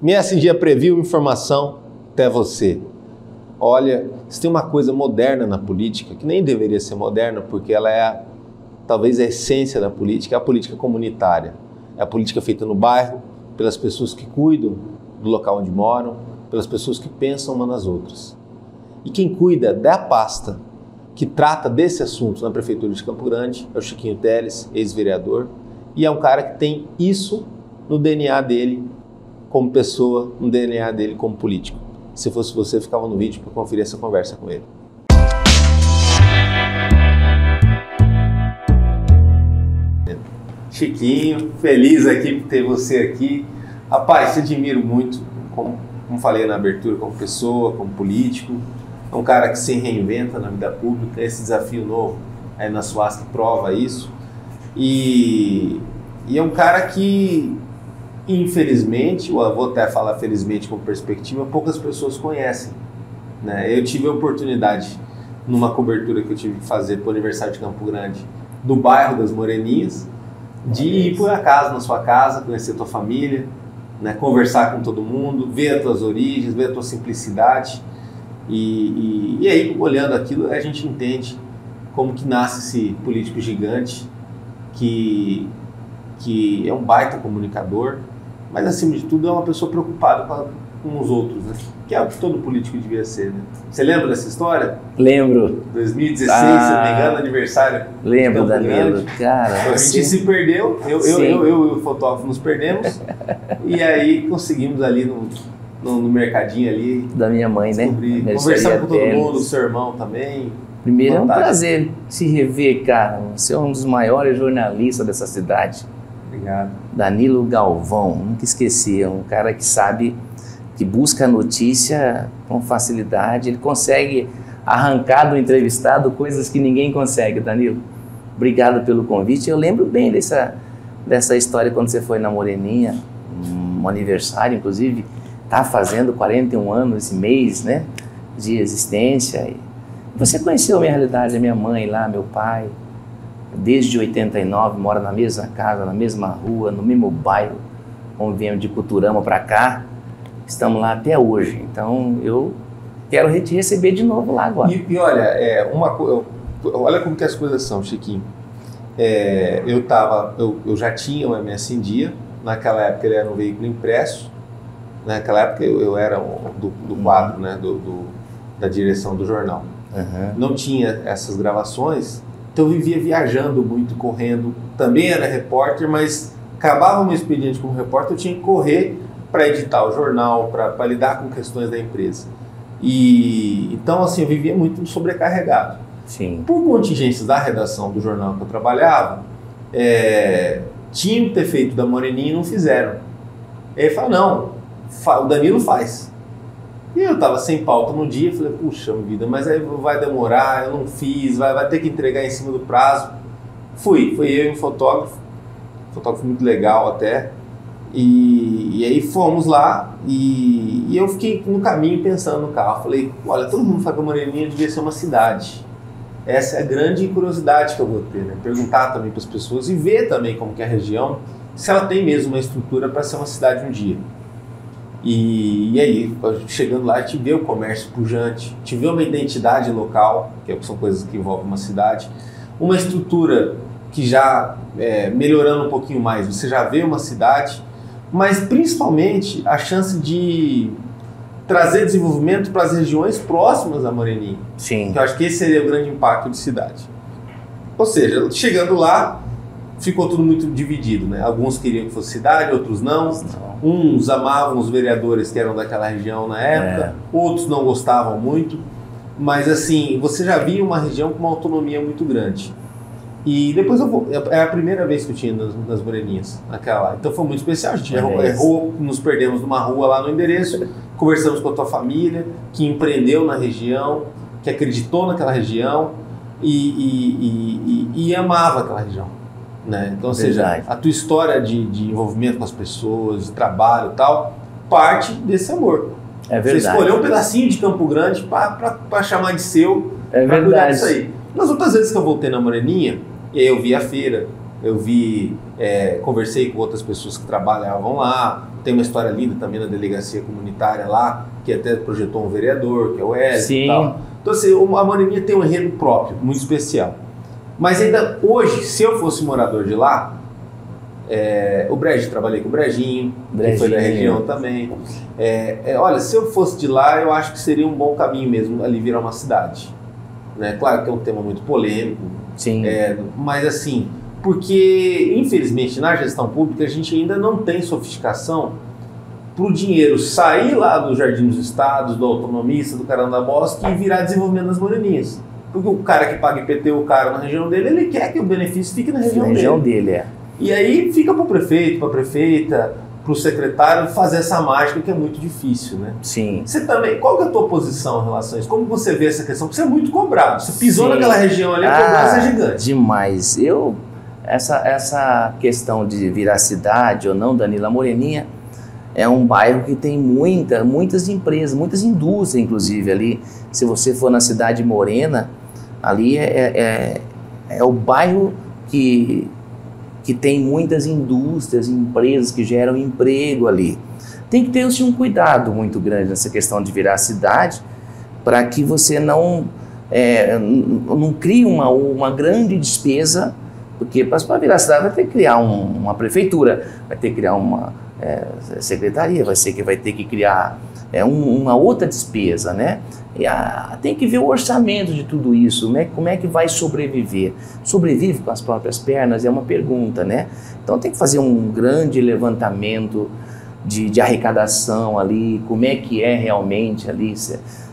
MSN Preview, informação até você. Olha, se tem uma coisa moderna na política, que nem deveria ser moderna, porque ela é talvez a essência da política, é a política comunitária. É a política feita no bairro, pelas pessoas que cuidam do local onde moram, pelas pessoas que pensam umas nas outras. E quem cuida da pasta que trata desse assunto na Prefeitura de Campo Grande é o Chiquinho Teles, ex-vereador, e é um cara que tem isso no DNA dele como pessoa, no DNA dele como político. Se fosse você, ficava no vídeo para conferir essa conversa com ele. Chiquinho, feliz aqui por ter você aqui. Rapaz, te admiro muito, como falei na abertura, como pessoa, como político. É um cara que se reinventa na vida pública, esse desafio novo aí na Suasc prova isso. E é um cara que, infelizmente, ou vou até falar felizmente com perspectiva, poucas pessoas conhecem, né? Eu tive a oportunidade, numa cobertura que eu tive que fazer para o aniversário de Campo Grande, do bairro das Moreninhas, de ir por acaso na sua casa, conhecer a tua família, né? Conversar com todo mundo, ver as tuas origens, ver a tua simplicidade. E aí, olhando aquilo, a gente entende como que nasce esse político gigante, que é um baita comunicador, mas acima de tudo é uma pessoa preocupada com os outros, né? Que é o que todo político devia ser, né? Você lembra dessa história? Lembro. 2016, se não me engano, aniversário. Lembro, Danilo. Cara, a gente se perdeu, eu e o fotógrafo nos perdemos, e aí conseguimos ali no mercadinho ali. Da minha mãe, né? Conversamos com todo mundo, o seu irmão também. Primeiro é um prazer se rever, cara. Você é um dos maiores jornalistas dessa cidade. Obrigado. Danilo Galvão, nunca esqueci, é um cara que sabe, que busca a notícia com facilidade, ele consegue arrancar do entrevistado coisas que ninguém consegue, Danilo. Obrigado pelo convite. Eu lembro bem dessa história quando você foi na Moreninha, um aniversário, inclusive, tá fazendo 41 anos esse mês, né, de existência. Você conheceu a minha realidade, a minha mãe lá, meu pai, desde 89, mora na mesma casa, na mesma rua, no mesmo bairro, onde viemos de Cuturama para cá, estamos lá até hoje. Então eu quero te receber de novo lá agora. E olha, olha como que as coisas são, Chiquinho. Eu já tinha o MS em Dia, naquela época ele era um veículo impresso, naquela época eu era do quadro, né, da direção do jornal. Uhum. Não tinha essas gravações, então eu vivia viajando muito, correndo. Também era repórter, mas acabava o meu expediente como repórter, eu tinha que correr para editar o jornal, para lidar com questões da empresa. Então, assim, eu vivia muito sobrecarregado. Sim. Por contingências da redação do jornal que eu trabalhava, tinham que ter feito da Moreninha e não fizeram. Aí ele falou, não, o Danilo faz. E eu estava sem pauta no dia, falei, puxa vida, mas aí vai demorar, eu não fiz, vai ter que entregar em cima do prazo. Fui eu e um fotógrafo muito legal até, e aí fomos lá, e eu fiquei no caminho pensando no carro, falei, olha, todo mundo fala que a Moreninha devia ser uma cidade. Essa é a grande curiosidade que eu vou ter, né? Perguntar também para as pessoas e ver também como que é a região, se ela tem mesmo uma estrutura para ser uma cidade um dia. E aí, chegando lá, a gente vê o comércio pujante, a gente vê uma identidade local, que são coisas que envolvem uma cidade, uma estrutura que já, melhorando um pouquinho mais, você já vê uma cidade, mas principalmente a chance de trazer desenvolvimento para as regiões próximas da Moreninha. Sim. Que eu acho que esse seria o grande impacto de cidade. Ou seja, chegando lá, ficou tudo muito dividido, né? Alguns queriam que fosse cidade, outros não. Uns amavam os vereadores que eram daquela região na época, outros não gostavam muito. Mas assim, você já via uma região com uma autonomia muito grande. E depois é a primeira vez que eu tinha nas Moreninhas, naquela lá. Então foi muito especial, a gente errou, nos perdemos numa rua lá no endereço, conversamos com a tua família, que empreendeu na região, que acreditou naquela região e amava aquela região. Né? Então, ou seja, a tua história de envolvimento com as pessoas, de trabalho e tal, parte desse amor. É verdade. Você escolheu um pedacinho de Campo Grande para chamar de seu, para cuidar disso aí. Nas outras vezes que eu voltei na Moreninha, e aí eu vi a feira, conversei com outras pessoas que trabalhavam lá, tem uma história linda também na delegacia comunitária lá, que até projetou um vereador, que é o Hélio e tal. Então, assim, a Moreninha tem um enredo próprio, muito especial. Mas ainda hoje, se eu fosse morador de lá, o Brejo, trabalhei com o Brejinho, que foi da região também. Olha, se eu fosse de lá, eu acho que seria um bom caminho mesmo ali virar uma cidade. Né? Claro que é um tema muito polêmico, sim. Mas assim, porque infelizmente na gestão pública a gente ainda não tem sofisticação para o dinheiro sair lá do Jardim dos Estados, do autonomista, do Caramba da Bosque e virar desenvolvimento das Moreninhas. Porque o cara que paga IPTU caro na região dele, ele quer que o benefício fique na região dele. E aí fica para o prefeito, para a prefeita, para o secretário fazer essa mágica que é muito difícil, né? Sim. Você também, qual que é a tua posição em relação a isso? Como você vê essa questão? Porque você é muito cobrado. Você pisou naquela região ali, a cobrança é gigante. Demais. Essa questão de virar cidade ou não, Danilo, a Moreninha é um bairro que tem muitas empresas, muitas indústrias, inclusive, ali. Se você for na cidade morena, ali é o bairro que tem muitas indústrias, empresas que geram emprego ali. Tem que ter um cuidado muito grande nessa questão de virar cidade, para que você não crie uma grande despesa, porque para virar cidade vai ter que criar uma prefeitura, vai ter que criar uma secretaria, vai ter que criar uma outra despesa, né? Tem que ver o orçamento de tudo isso, né? Como é que vai sobreviver? Sobrevive com as próprias pernas? É uma pergunta, né? Então tem que fazer um grande levantamento de arrecadação ali, como é que é realmente ali,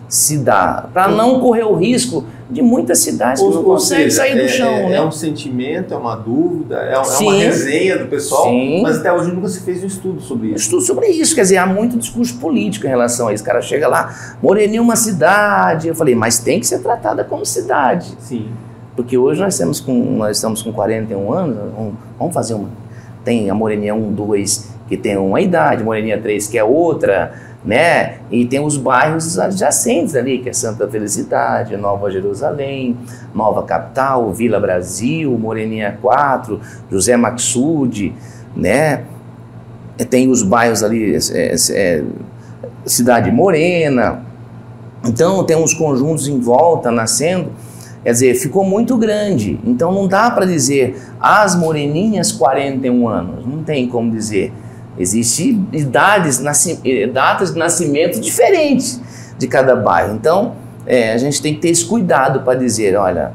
se dá, para não correr o risco de muitas cidades que não conseguem sair do chão, né? É um sentimento, é uma dúvida, é uma resenha do pessoal, mas até hoje nunca se fez um estudo sobre isso. Estudo sobre isso, quer dizer, há muito discurso político em relação a isso. O cara chega lá, Moreninha é uma cidade, eu falei, mas tem que ser tratada como cidade. Sim. Porque hoje nós estamos com 41 anos, vamos fazer tem a Moreninha 1, 2, que tem uma idade, Moreninha 3, que é outra, né? E tem os bairros adjacentes ali, que é Santa Felicidade, Nova Jerusalém, Nova Capital, Vila Brasil, Moreninha 4, José Maxud, né? Tem os bairros ali, Cidade Morena. Então tem uns conjuntos em volta nascendo, quer dizer, ficou muito grande. Então não dá para dizer as Moreninhas 41 anos, não tem como dizer. Existem datas de nascimento diferentes de cada bairro. Então, a gente tem que ter esse cuidado para dizer, olha,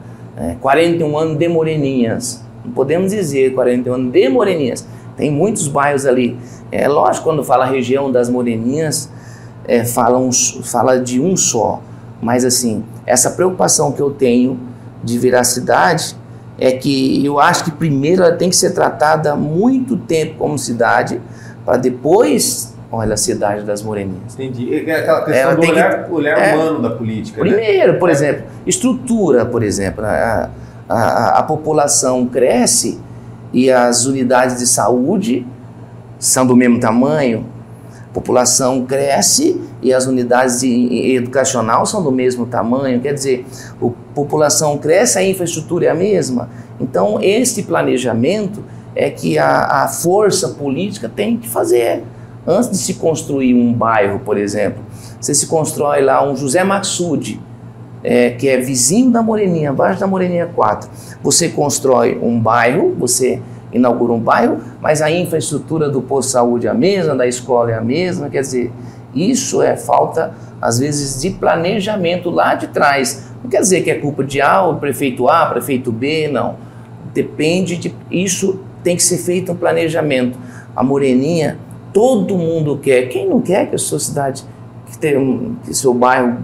41 anos de Moreninhas. Não podemos dizer 41 anos de Moreninhas. Tem muitos bairros ali. Lógico, quando fala região das Moreninhas, fala de um só. Mas, assim, essa preocupação que eu tenho de virar cidade é que eu acho que primeiro ela tem que ser tratada há muito tempo como cidade, para depois, olha, a cidade das Moreninhas. Entendi. É aquela questão do olhar humano da política. Primeiro, né? Por exemplo, estrutura, por exemplo. A população cresce e as unidades de saúde são do mesmo tamanho. A população cresce e as unidades educacional são do mesmo tamanho. Quer dizer, a população cresce, a infraestrutura é a mesma. Então, esse planejamento é que a força política tem que fazer. Antes de se construir um bairro, por exemplo, você se constrói lá um José Maxud, que é vizinho da Moreninha, abaixo da Moreninha 4. Você constrói um bairro, você inaugura um bairro, mas a infraestrutura do posto de saúde é a mesma, da escola é a mesma. Quer dizer, isso é falta, às vezes, de planejamento lá de trás. Não quer dizer que é culpa de prefeito A, prefeito B, não. Depende de isso. Tem que ser feito um planejamento. A Moreninha, todo mundo quer. Quem não quer que a sua cidade, que seu bairro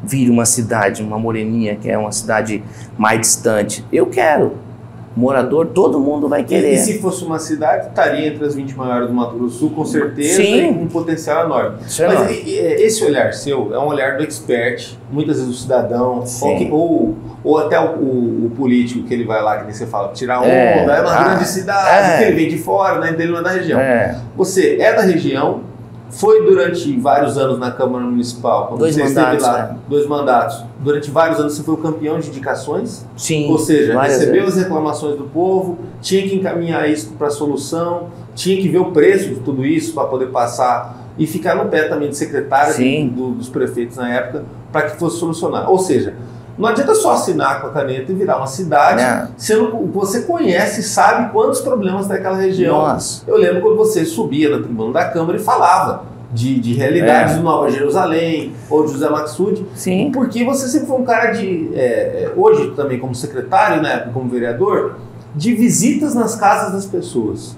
vire uma cidade, uma Moreninha, que é uma cidade mais distante? Eu quero. Morador, todo mundo vai querer. E se fosse uma cidade, estaria entre as 20 maiores do Mato Grosso do Sul, com certeza, e com um potencial enorme. Mas esse olhar seu é um olhar do expert, muitas vezes o cidadão, ou até o político que ele vai lá, que nem você fala, tirar onda, é uma grande cidade, que ele vem de fora, né, dele não é da região. Você é da região, foi durante vários anos na Câmara Municipal, quando você esteve lá, 2 mandatos. Durante vários anos você foi o campeão de indicações? Sim. Ou seja, recebeu as reclamações do povo, tinha que encaminhar isso para a solução. tinha que ver o preço de tudo isso para poder passar e ficar no pé também de secretário dos prefeitos na época para que fosse solucionar. Ou seja, não adianta só assinar com a caneta e virar uma cidade, sendo que você conhece e sabe quantos problemas tem naquela região. Nossa. Eu lembro quando você subia na tribuna da Câmara e falava de realidades de Nova Jerusalém ou de José Maxud, porque você sempre foi um cara hoje também como secretário, na época como vereador, de visitas nas casas das pessoas.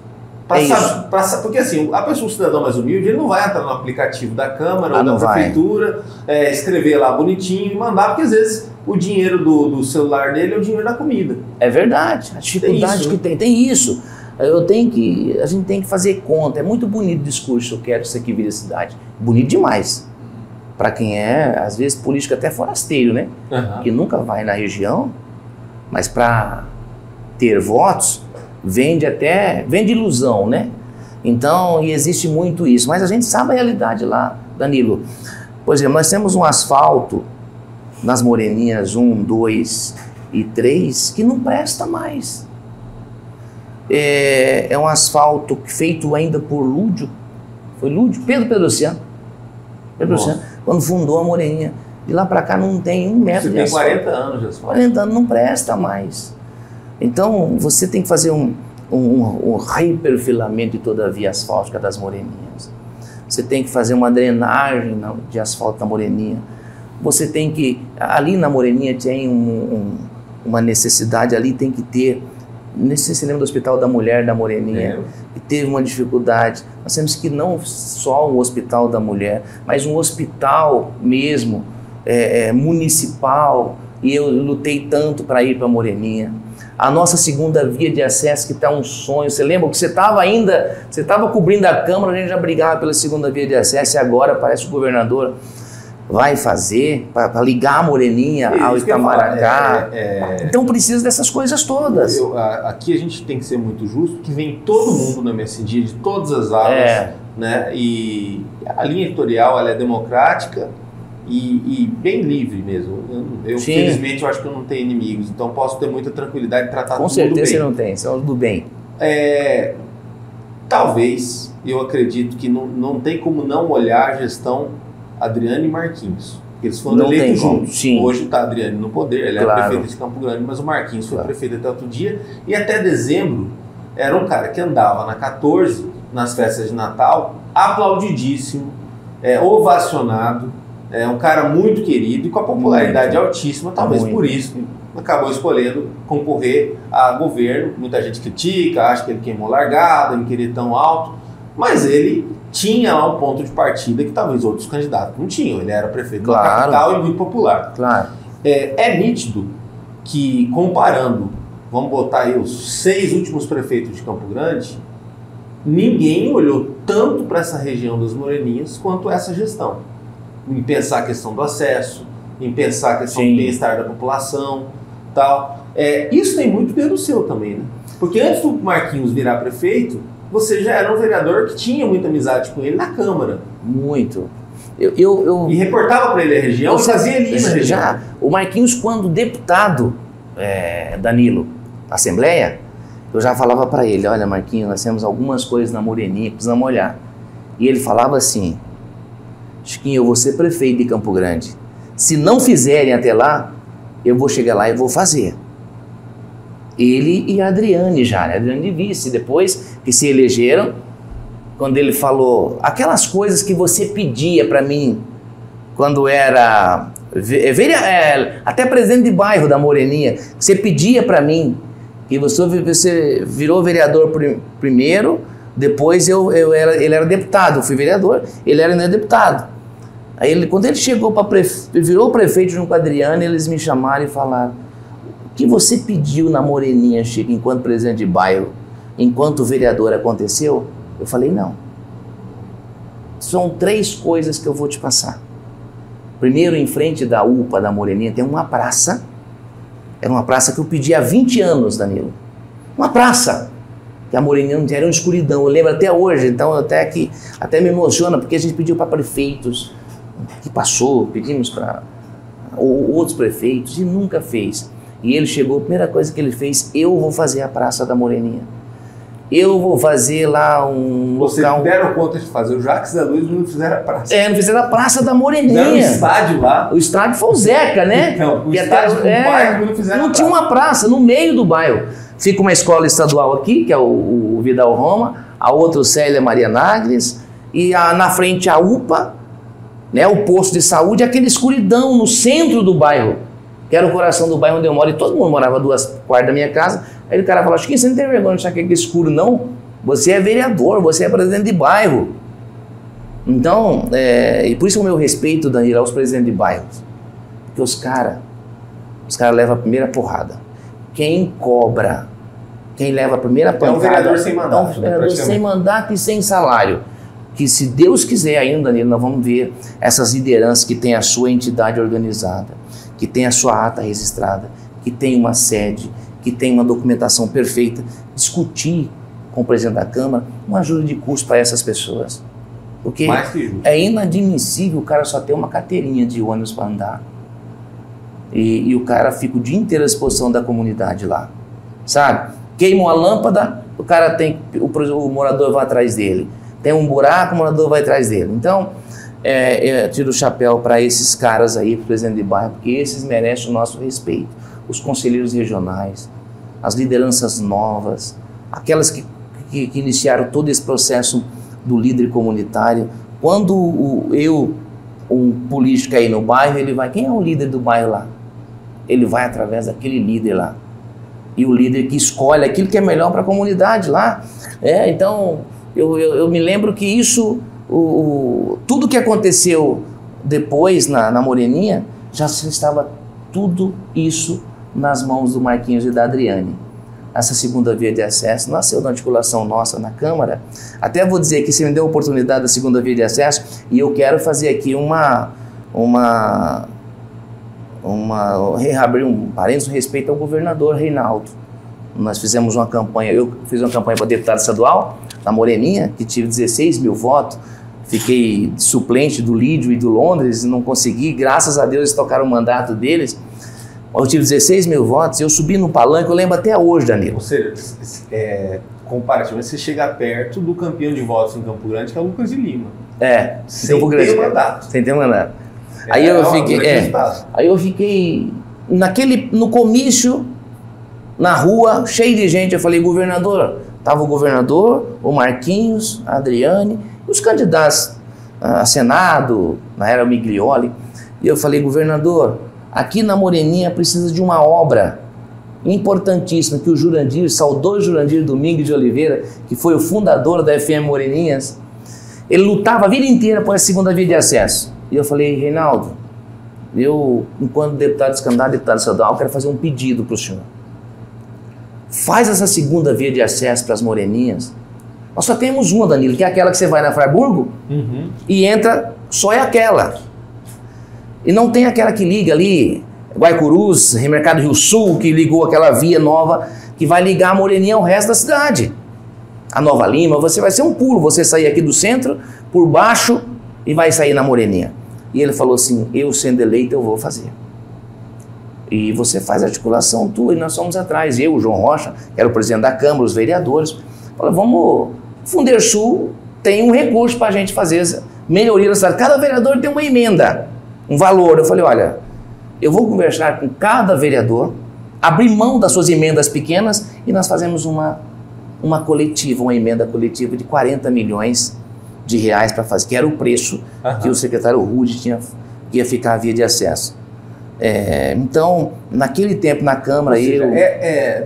Porque assim, a pessoa, o cidadão mais humilde, ele não vai entrar no aplicativo da Câmara ou da prefeitura, escrever lá bonitinho e mandar, porque às vezes o dinheiro do celular dele é o dinheiro da comida. É verdade, a dificuldade tem isso. A gente tem que fazer conta. É muito bonito o discurso, eu quero isso aqui vira cidade. Bonito demais. Para quem às vezes, político até forasteiro, né? Que nunca vai na região, mas para ter votos, vende ilusão, né? Então, e existe muito isso. Mas a gente sabe a realidade lá, Danilo. Por exemplo, nós temos um asfalto nas Moreninhas 1, 2 e 3 que não presta mais. É um asfalto feito ainda por Lúdio. Foi Lúdio? Pedro Oceano. Quando fundou a Moreninha. De lá para cá não tem 1 metro de asfalto. Tem 40 anos de asfalto. 40 anos, não presta mais. Então, você tem que fazer um reperfilamento de toda a via asfáltica das Moreninhas. Você tem que fazer uma drenagem de asfalto da Moreninha. Você tem que... Ali na Moreninha tem uma necessidade, ali tem que ter... Não sei se você lembra do Hospital da Mulher da Moreninha, que teve uma dificuldade. Nós temos que não só o Hospital da Mulher, mas um hospital mesmo, municipal, e eu lutei tanto para ir para a Moreninha. A nossa segunda via de acesso, que está um sonho. Você lembra que você estava cobrindo a Câmara, a gente já brigava pela segunda via de acesso, e agora parece que o governador vai fazer para ligar a Moreninha ao Itamaracá. Então precisa dessas coisas todas. Aqui a gente tem que ser muito justo, que vem todo mundo no MSD, de todas as áreas, né? E a linha editorial ela é democrática e bem livre mesmo. Felizmente, eu acho que eu não tenho inimigos, então posso ter muita tranquilidade de tratar Com todo mundo bem. Com certeza você não tem, você é do bem. Talvez, eu acredito que não tem como não olhar a gestão Adriane e Marquinhos. Eles foram eleitos juntos. Hoje está a Adriane no poder, ela era prefeita de Campo Grande, mas o Marquinhos foi prefeito até outro dia. E até dezembro, era um cara que andava na 14, nas festas de Natal, aplaudidíssimo, ovacionado, um cara muito querido e com a popularidade altíssima, talvez por isso acabou escolhendo concorrer a governo. Muita gente critica, acha que ele queimou largada, em querer tão alto, mas ele tinha lá um ponto de partida que talvez outros candidatos não tinham. Ele era prefeito da capital e muito popular. É nítido que, comparando, vamos botar aí os 6 últimos prefeitos de Campo Grande, ninguém olhou tanto para essa região das Moreninhas quanto essa gestão. Em pensar a questão do acesso, em pensar a questão do bem-estar da população, tal. Isso tem muito dedo seu também, né? Porque antes do Marquinhos virar prefeito, você já era um vereador que tinha muita amizade com ele na Câmara. Muito. E reportava para ele a região, fazia ele ir na região. O Marquinhos, quando deputado, Danilo, Assembleia, eu já falava para ele, olha Marquinhos, nós temos algumas coisas na Moreninha, precisamos olhar. E ele falava assim, Chiquinho, eu vou ser prefeito de Campo Grande. Se não fizerem até lá, eu vou chegar lá e vou fazer. Ele e a Adriane de vice, depois que se elegeram, quando ele falou, aquelas coisas que você pedia para mim, quando era até presidente de bairro da Moreninha, que você pedia para mim, que você virou vereador primeiro, depois ele era deputado, eu fui vereador, ele era deputado. Aí quando ele chegou virou prefeito junto com a Adriane, eles me chamaram e falaram, o que você pediu na Moreninha, Chico, enquanto presidente de bairro, enquanto vereador aconteceu? Eu falei, não. São 3 coisas que eu vou te passar. Primeiro, em frente da UPA da Moreninha, tem uma praça. Era uma praça que eu pedi há 20 anos, Danilo. Uma praça. Que a Moreninha não era uma escuridão. Eu lembro até hoje, então até me emociona, porque a gente pediu para prefeitos, que passou, pedimos para outros prefeitos e nunca fez. E ele chegou, a primeira coisa que ele fez, eu vou fazer a Praça da Moreninha. eu vou fazer lá um Vocês local... deram conta de fazer o Jacques da Luz, não fizeram a praça. Não fizeram a Praça da Moreninha. Fizeram um estádio lá. O estádio foi o Zeca, né? Então, o E estádio do bairro não fizeram não tinha uma praça no meio do bairro. Fica uma escola estadual aqui, que é o Vidal Roma, a outra o Célia Maria Nagres, e na frente a UPA, né, o posto de saúde, aquela escuridão no centro do bairro, que era o coração do bairro onde eu moro, e todo mundo morava 2 quadras da minha casa. Aí o cara falou, Chiquinho, você não tem vergonha de achar que é escuro, não? Você é vereador, você é presidente de bairro. Então, e por isso o meu respeito, Danilo, aos presidentes de bairros. Porque os caras levam a primeira porrada. Quem cobra, quem leva a primeira pancada... É um vereador sem mandato. É um vereador sem mandato e sem salário. Que se Deus quiser ainda, Danilo, nós vamos ver essas lideranças que têm a sua entidade organizada, que tem a sua ata registrada, que tem uma sede, que tem uma documentação perfeita, discutir com o presidente da Câmara uma ajuda de custo para essas pessoas. Porque é inadmissível o cara só ter uma carteirinha de ônibus para andar. E o cara fica o dia inteiro à disposição da comunidade lá. Sabe? Queimou a lâmpada, o cara o morador vai atrás dele. Tem um buraco, o morador vai atrás dele. Então, eu tiro o chapéu para esses caras aí, pro presidente de bairro, porque esses merecem o nosso respeito. Os conselheiros regionais, as lideranças novas, aquelas que iniciaram todo esse processo do líder comunitário. Quando um político aí no bairro, ele vai... Quem é o líder do bairro lá? Ele vai através daquele líder lá. E o líder que escolhe aquilo que é melhor para a comunidade lá. Então, eu me lembro que isso... tudo que aconteceu depois na Moreninha, já estava tudo isso nas mãos do Marquinhos e da Adriane. Essa segunda via de acesso nasceu da articulação nossa na Câmara. Até vou dizer que você me deu a oportunidade da segunda via de acesso e eu quero fazer aqui reabrir um parênteses no respeito ao governador Reinaldo. Nós fizemos uma campanha, eu fiz uma campanha para deputado estadual na Moreninha, que tive 16 mil votos. Fiquei suplente do Lídio e do Londres e não consegui, graças a Deus eles tocaram o mandato deles. Eu tive 16 mil votos, eu subi no palanque, eu lembro até hoje, Danilo. Ou seja, comparativamente, você chega perto do campeão de votos em Campo Grande, que é o Lucas de Lima. Sem ter mandato. Sem ter mandato. Aí eu fiquei no comício, na rua, cheio de gente, eu falei, governador, estava o governador, o Marquinhos, a Adriane, os candidatos a Senado, na era Miglioli, e eu falei, governador, aqui na Moreninha precisa de uma obra importantíssima que o Jurandir, saudoso Jurandir Domingues de Oliveira, que foi o fundador da FM Moreninhas, ele lutava a vida inteira por essa segunda via de acesso. E eu falei, Reinaldo, eu, enquanto deputado estadual, quero fazer um pedido para o senhor. Faz essa segunda via de acesso para as Moreninhas. Nós só temos uma, Danilo, que é aquela que você vai na Freiburgo e entra, só é aquela. E não tem aquela que liga ali, Guaicurus, Mercado Rio Sul, que ligou aquela via nova, que vai ligar a Moreninha ao resto da cidade. A Nova Lima, você vai ser um pulo, você sair aqui do centro, por baixo, e vai sair na Moreninha. E ele falou assim, eu sendo eleito, eu vou fazer. E você faz a articulação tua, e nós somos atrás. Eu, o João Rocha, que era o presidente da Câmara, os vereadores, falou, vamos, Fundersul tem um recurso para a gente fazer melhoria na cidade. Cada vereador tem uma emenda, um valor. Eu falei, olha, eu vou conversar com cada vereador, abrir mão das suas emendas pequenas e nós fazemos uma coletiva, uma emenda coletiva de 40 milhões de reais para fazer, que era o preço que o secretário Rude tinha, que ia ficar a via de acesso. Então, naquele tempo na Câmara...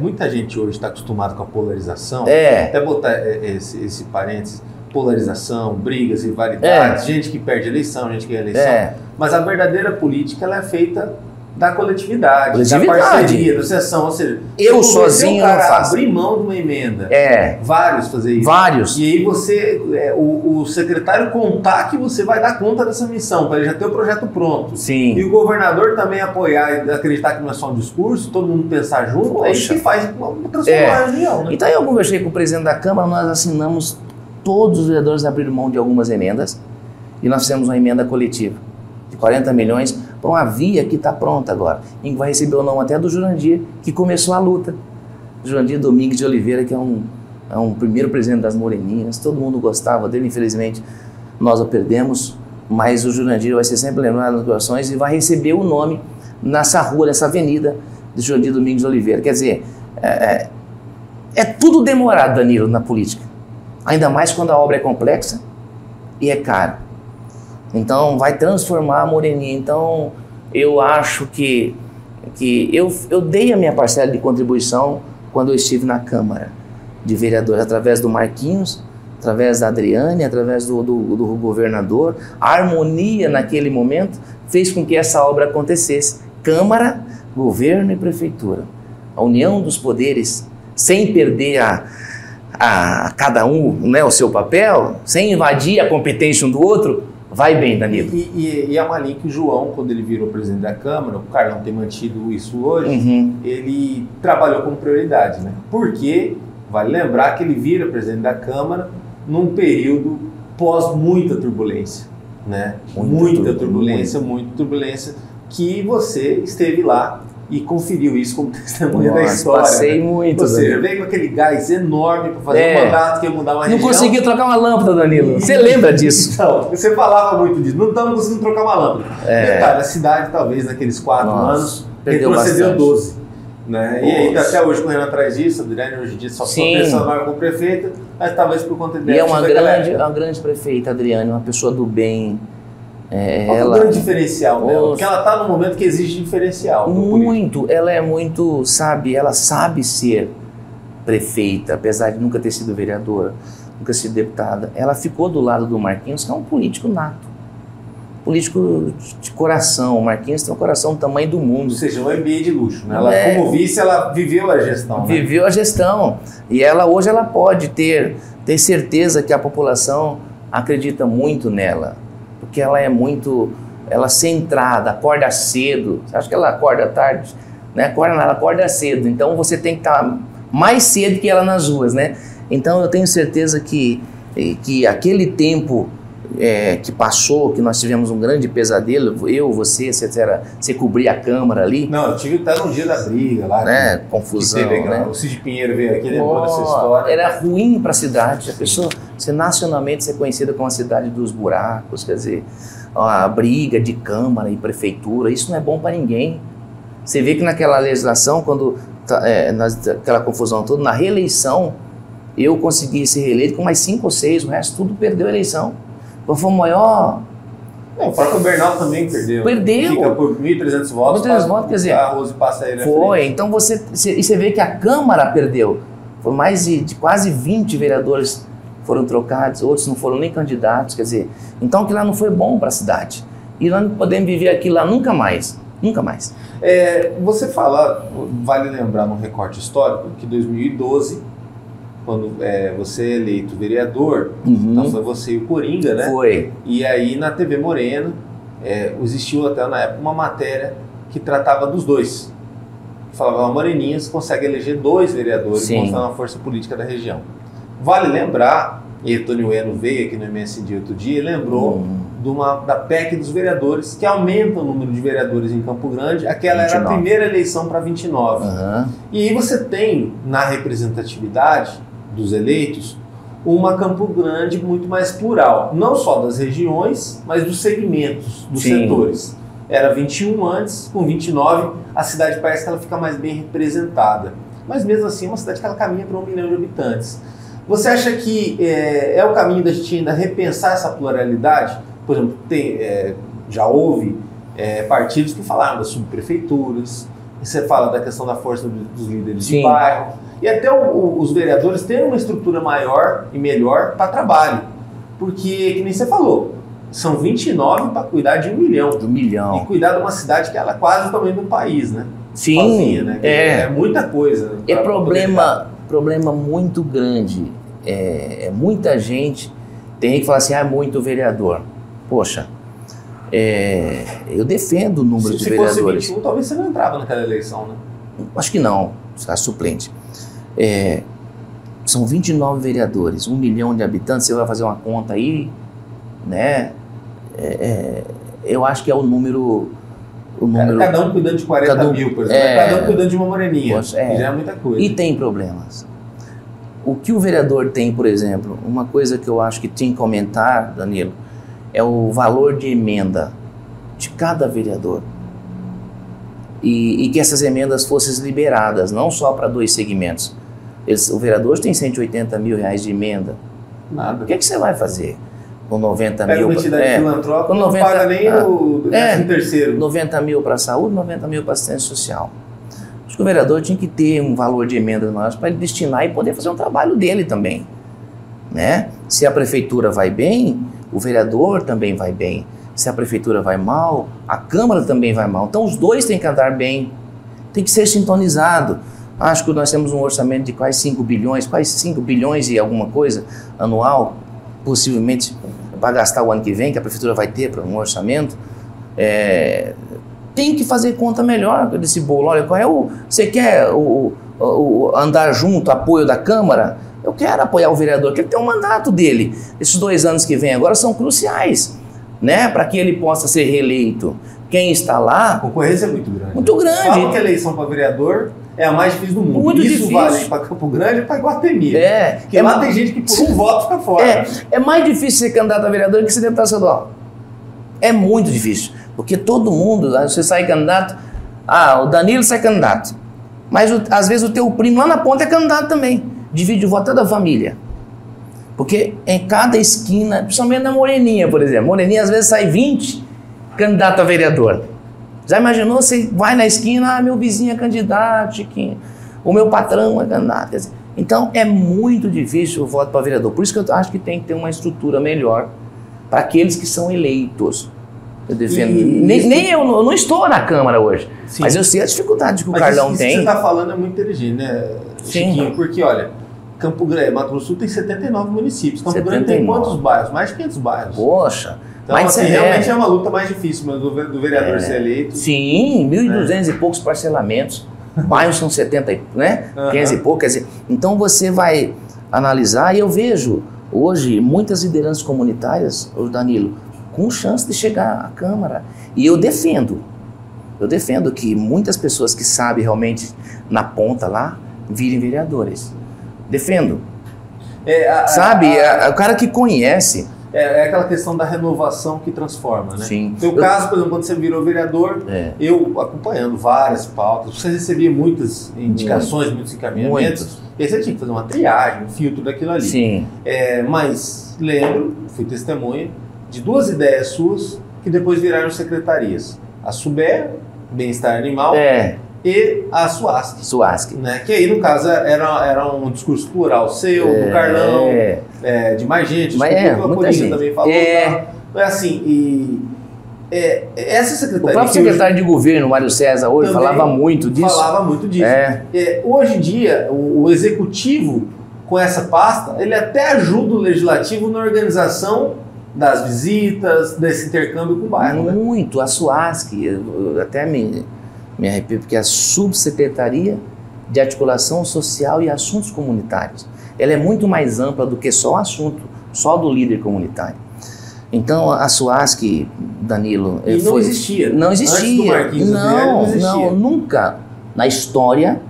muita gente hoje está acostumada com a polarização, até botar esse parênteses, polarização, brigas, rivalidades, gente que perde eleição, gente que ganha eleição, mas a verdadeira política ela é feita da coletividade, da parceria, da sessão, ou seja, eu sozinho não faço. Abrir mão de uma emenda, vários fazer isso. Vários. E aí você, o secretário contar que você vai dar conta dessa missão, para ele já ter o projeto pronto. Sim. E o governador também apoiar e acreditar que não é só um discurso, todo mundo pensar junto, aí que faz transformar a reunião. Né? Então eu conversei com o presidente da Câmara, nós assinamos, todos os vereadores abriram mão de algumas emendas, e nós fizemos uma emenda coletiva de 40 milhões, para uma via que está pronta agora, em que vai receber o nome até do Jurandir, que começou a luta. Jurandir Domingues de Oliveira, que é um é um primeiro presidente das Moreninhas, todo mundo gostava dele, infelizmente nós o perdemos, mas o Jurandir vai ser sempre lembrado nas corações e vai receber o nome nessa rua, nessa avenida de Jurandir Domingues de Oliveira. Quer dizer, é tudo demorado, Danilo, na política, ainda mais quando a obra é complexa e é cara. Então vai transformar a Moreninha. Então eu acho que eu dei a minha parcela de contribuição quando eu estive na Câmara de Vereadores, através do Marquinhos, através da Adriane, através do governador. A harmonia naquele momento fez com que essa obra acontecesse. Câmara, governo e prefeitura. A união dos poderes, sem perder a cada um, né, o seu papel, sem invadir a competência um do outro, vai bem, Danilo. E é uma linha que o João, quando ele virou presidente da Câmara, o Carlão tem mantido isso hoje, ele trabalhou como prioridade, né? Porque, vale lembrar que ele vira presidente da Câmara num período pós muita turbulência, né? Muita turbulência, que você esteve lá e conferiu isso como testemunha da história. Passei muito. Ou seja, veio com aquele gás enorme para fazer um mandato que ia mudar uma região. Não conseguia trocar uma lâmpada, Danilo. Você lembra disso? Então, você falava muito disso. Não estamos conseguindo trocar uma lâmpada. Detalhe, a cidade, talvez, naqueles 4 anos, retrocedeu 12. Né? E aí, até hoje, correndo atrás disso, a Adriane hoje em dia só pensando agora como prefeita, mas talvez por conta dela. E é uma grande prefeita, Adriane, uma pessoa do bem. Ela, um grande diferencial dela, porque ela está num momento que exige diferencial. Muito, ela é muito, ela sabe ser prefeita, apesar de nunca ter sido vereadora, nunca ter sido deputada. Ela ficou do lado do Marquinhos, que é um político nato, político de coração. O Marquinhos tem um coração do tamanho do mundo. Ou seja, um MBA de luxo, né? Ela, como vice, ela viveu a gestão. Né? Viveu a gestão. E hoje ela pode ter certeza que a população acredita muito nela. Porque ela é muito, centrada, acorda cedo. Você acha que ela acorda tarde? Né? Ela acorda cedo. Então você tem que estar mais cedo que ela nas ruas, né? Então eu tenho certeza que aquele tempo que passou, que nós tivemos um grande pesadelo, eu, você, etc., você cobria a Câmara ali. Não, eu tive até no dia da briga lá. Né? Confusão, né? O Cid Pinheiro veio aqui depois dessa história. Era ruim para a cidade. A pessoa, nacionalmente, ser conhecida como a cidade dos buracos, quer dizer, a briga de Câmara e Prefeitura, isso não é bom para ninguém. Você vê que naquela legislação, quando aquela confusão toda, na reeleição, eu consegui ser reeleito com mais 5 ou 6, o resto tudo perdeu a eleição. Qual foi o maior? O próprio Bernal também perdeu. Fica por 1.300 votos. 1.300 votos, quer dizer. A Rose passa ele. Foi. Então você vê que a Câmara perdeu. Foi mais de quase 20 vereadores foram trocados, outros não foram nem candidatos, quer dizer. Então aquilo lá não foi bom para a cidade. E nós não podemos viver aquilo lá nunca mais. Nunca mais. Você fala, vale lembrar num recorte histórico, que em 2012, quando você é eleito vereador, então foi você e o Coringa, né? Foi. E aí na TV Morena, existiu até na época uma matéria que tratava dos dois. Falava, Moreninhas consegue eleger 2 vereadores, mostrando a força política da região. Vale lembrar, e Antônio Ueno veio aqui no MSD outro dia e lembrou da PEC dos vereadores, que aumenta o número de vereadores em Campo Grande. Aquela 29. Era a primeira eleição para 29. E aí você tem, na representatividade dos eleitos, uma Campo Grande muito mais plural, não só das regiões, mas dos segmentos, dos setores. Era 21 antes, com 29, a cidade parece que ela fica mais bem representada. Mas mesmo assim, é uma cidade que ela caminha para 1 milhão de habitantes. Você acha que é o caminho da gente ainda repensar essa pluralidade? Por exemplo, já houve partidos que falaram das subprefeituras, você fala da questão da força dos líderes de bairro, e até os vereadores terem uma estrutura maior e melhor para trabalho. Porque, que nem você falou, são 29 para cuidar de 1 milhão. Do milhão. E cuidar de uma cidade que ela é quase o tamanho do país, né? Sim. Sozinha, né? É muita coisa. É problema muito grande. Muita gente tem que falar assim, muito vereador. Poxa, eu defendo o número de vereadores. Se fosse 21, talvez você não entrava naquela eleição, né? Acho que não, será suplente. São 29 vereadores, 1 milhão de habitantes, você vai fazer uma conta aí, né? Eu acho que é o número... Cada um cuidando de 40 mil, por exemplo. Cada um cuidando de uma moreninha, que já é muita coisa. E tem problemas. O que o vereador tem, por exemplo, uma coisa que eu acho que tinha que comentar, Danilo, é o valor de emenda de cada vereador. E que essas emendas fossem liberadas, não só para 2 segmentos. O vereador tem 180 mil reais de emenda. Nada. O que é que você vai fazer com 90 mil? Pega uma entidade filantrópica, não paga nem o 13º. 90 mil para a saúde, 90 mil para assistência social. Acho que o vereador tinha que ter um valor de emendas maiores para ele destinar e poder fazer um trabalho dele também, né? Se a prefeitura vai bem, o vereador também vai bem. Se a prefeitura vai mal, a Câmara também vai mal. Então os dois têm que andar bem, tem que ser sintonizado. Acho que nós temos um orçamento de quase 5 bilhões e alguma coisa anual, possivelmente para gastar o ano que vem, que a prefeitura vai ter para um orçamento. Tem que fazer conta melhor desse bolo. Olha, qual é você quer andar junto, apoio da Câmara? Eu quero apoiar o vereador, que ele tem um mandato dele. Esses 2 anos que vem agora são cruciais, né, para que ele possa ser reeleito. Quem está lá... A concorrência é muito grande. Muito grande. Falam que a eleição para vereador é a mais difícil do mundo. Muito Isso difícil. Vale para Campo Grande e para Iguatemi. Porque lá tem gente que por um voto fica fora. É mais difícil ser candidato a vereador que ser deputado estadual. É muito difícil. Porque todo mundo, você sai candidato... o Danilo sai candidato. Mas às vezes o teu primo lá na ponta é candidato também. Divide o voto da família. Porque em cada esquina, principalmente na Moreninha, por exemplo. Moreninha às vezes sai 20 candidato a vereador. Já imaginou? Você vai na esquina, meu vizinho é candidato, Chiquinho. O meu patrão é candidato. Quer dizer, então é muito difícil o voto para vereador. Por isso que eu acho que tem que ter uma estrutura melhor para aqueles que são eleitos. Eu defendo. Eu não estou na Câmara hoje. Sim. Mas eu sei a dificuldade que o Carlão tem. Isso que você está falando é muito inteligente, né, Chiquinho? Porque, olha, Campo Grande, Mato Grosso do Sul tem 79 municípios. Campo Grande tem quantos bairros? Mais de 500 bairros. Poxa. Então, assim, realmente é uma luta mais difícil, mas do vereador ser eleito. Sim, 1.200 e poucos parcelamentos. Bairros são 70, né? 500 e poucos. Quer dizer, então você vai analisar, e eu vejo hoje muitas lideranças comunitárias, o Danilo, com chance de chegar à Câmara. E eu defendo que muitas pessoas que sabem realmente na ponta lá, virem vereadores. Defendo. O cara que conhece. É aquela questão da renovação que transforma, né? Sim. No seu caso, por exemplo, quando você virou vereador, eu acompanhando várias pautas, você recebia muitas indicações, muitos encaminhamentos, e aí você tinha que fazer uma triagem, um filtro daquilo ali. Sim. Mas lembro, fui testemunha, de 2 ideias suas que depois viraram secretarias. A SUBE, Bem-Estar Animal, e a SUASC. Né? Que aí, no caso, era um discurso plural seu, do Carlão, de mais gente. Muita gente. Também falou. Assim, essa secretaria... O próprio secretário de governo, Mário César, hoje falava muito disso. Hoje em dia, o executivo, com essa pasta, ele até ajuda o legislativo na organização das visitas, desse intercâmbio com o bairro. Muito. A SUASC, eu até me arrepio, porque é a Subsecretaria de Articulação Social e Assuntos Comunitários. Ela é muito mais ampla do que só o assunto, só do líder comunitário. Então, a SUASC, Danilo... não existia. Não existia. Antes do Marquinhos não existia. Nunca na história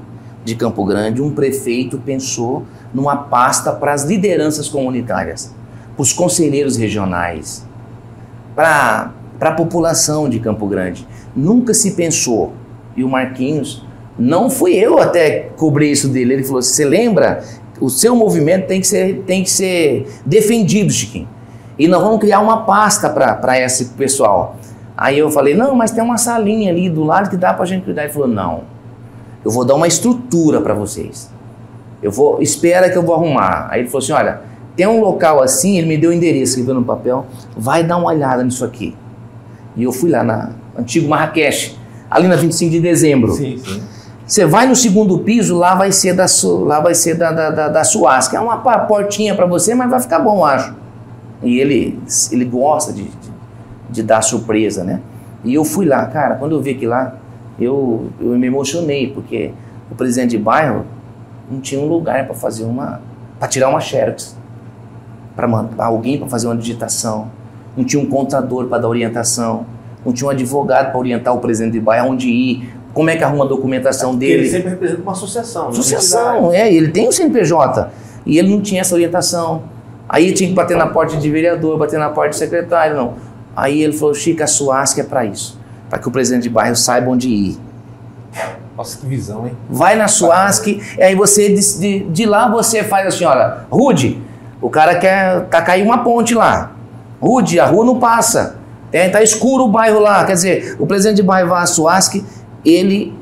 de Campo Grande um prefeito pensou numa pasta para as lideranças comunitárias, para os conselheiros regionais, para a população de Campo Grande. Nunca se pensou. E o Marquinhos, não fui eu até cobrir isso dele, ele falou, você lembra? O seu movimento tem que ser defendido, Chiquinho. E nós vamos criar uma pasta para esse pessoal. Aí eu falei, não, mas tem uma salinha ali do lado que dá para a gente cuidar. Ele falou, não, eu vou dar uma estrutura para vocês. Espera que eu vou arrumar. Aí ele falou assim, olha, tem um local assim, ele me deu o endereço, escreveu no papel, vai dar uma olhada nisso aqui. E eu fui lá na antigo Marrakech, ali na 25 de dezembro. Sim, sim. Você vai no 2º piso, lá vai ser da SUASC. É uma portinha para você, mas vai ficar bom, acho. E ele gosta de dar surpresa, né? E eu fui lá, cara, quando eu vi aquilo lá, eu me emocionei, porque o presidente de bairro não tinha um lugar para tirar uma xerox, para mandar alguém para fazer uma digitação, não tinha um contador para dar orientação, não tinha um advogado para orientar o presidente de bairro onde ir, como é que arruma a documentação dele. Ele sempre representa uma associação. Associação, ele tem um CNPJ. E ele não tinha essa orientação. Aí tinha que bater na porta de vereador, bater na porta de secretário, não. Aí ele falou, Chico, a SUASC é para isso, para que o presidente de bairro saiba onde ir. Nossa, que visão, hein? Vai na SUASC, e aí você, de lá você faz assim, olha, Rude, o cara quer cair uma ponte lá. Rude, a rua não passa. Tá escuro o bairro lá. Quer dizer, o presidente de bairro vai à SUASC, ele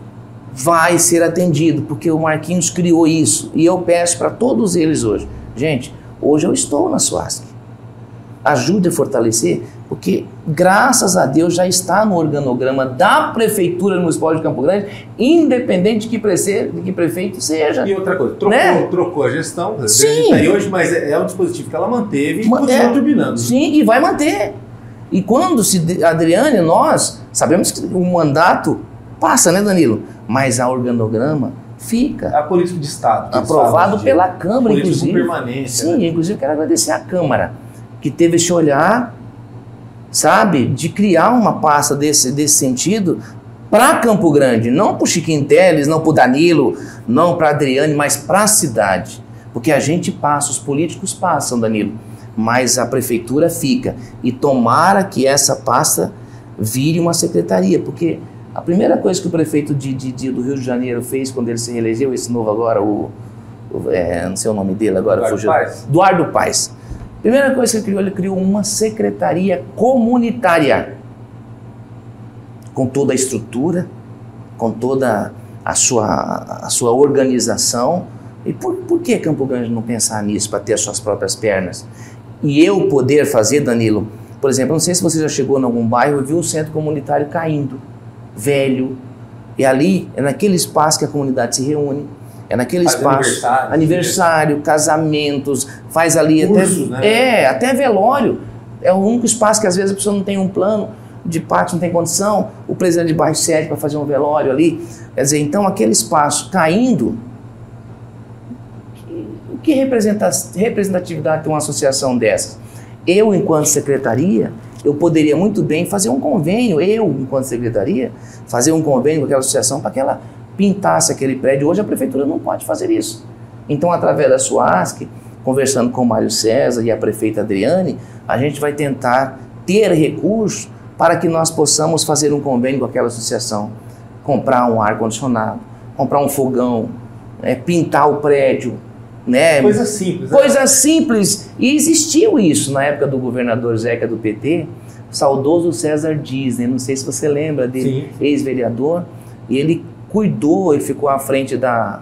vai ser atendido, porque o Marquinhos criou isso. E eu peço para todos eles hoje, gente, hoje eu estou na SUASC. Ajude a fortalecer, porque graças a Deus já está no organograma da Prefeitura Municipal de Campo Grande, independente de que prefeito seja. E outra coisa, trocou a gestão, sim. Aí hoje, mas é um dispositivo que ela manteve e continua turbinando. Sim, e vai manter. E quando a Adriane, nós sabemos que o mandato passa, né, Danilo? Mas a organograma fica. A política de Estado. Aprovado pela Câmara, inclusive. Permanência. Sim, né? Inclusive quero agradecer à Câmara, que teve esse olhar, sabe, de criar uma pasta desse sentido para Campo Grande, não para o Chiquinho Teles, não para o Danilo, não para a Adriane, mas para a cidade. Porque a gente passa, os políticos passam, Danilo, mas a prefeitura fica. E tomara que essa pasta vire uma secretaria, porque a primeira coisa que o prefeito do Rio de Janeiro fez quando ele se reelegeu, esse novo agora, não sei o nome dele agora, Eduardo Paes. Primeira coisa que ele criou uma secretaria comunitária, com toda a estrutura, com toda a sua organização. E por que Campo Grande não pensar nisso, para ter as suas próprias pernas? E eu poder fazer, Danilo, por exemplo, não sei se você já chegou em algum bairro e viu um centro comunitário caindo, velho, e ali é naquele espaço que a comunidade se reúne, é naquele espaço, aniversário, casamentos, faz ali cursos, até velório. É o único espaço que às vezes a pessoa não tem um plano de pátio, não tem condição, o presidente de bairro cede para fazer um velório ali. Quer dizer, então aquele espaço caindo, que representatividade tem uma associação dessas? Eu, enquanto secretaria, eu poderia muito bem fazer um convênio, enquanto secretaria, fazer um convênio com aquela associação para que ela pintasse aquele prédio. Hoje a prefeitura não pode fazer isso. Então, através da SUASC, conversando com o Mário César e a prefeita Adriane, a gente vai tentar ter recursos para que nós possamos fazer um convênio com aquela associação, comprar um ar-condicionado, comprar um fogão, pintar o prédio, né? Coisa simples. Coisa simples. E existiu isso na época do governador Zeca do PT, saudoso César Disney, não sei se você lembra dele, ex-vereador, e ele cuidou, ele ficou à frente da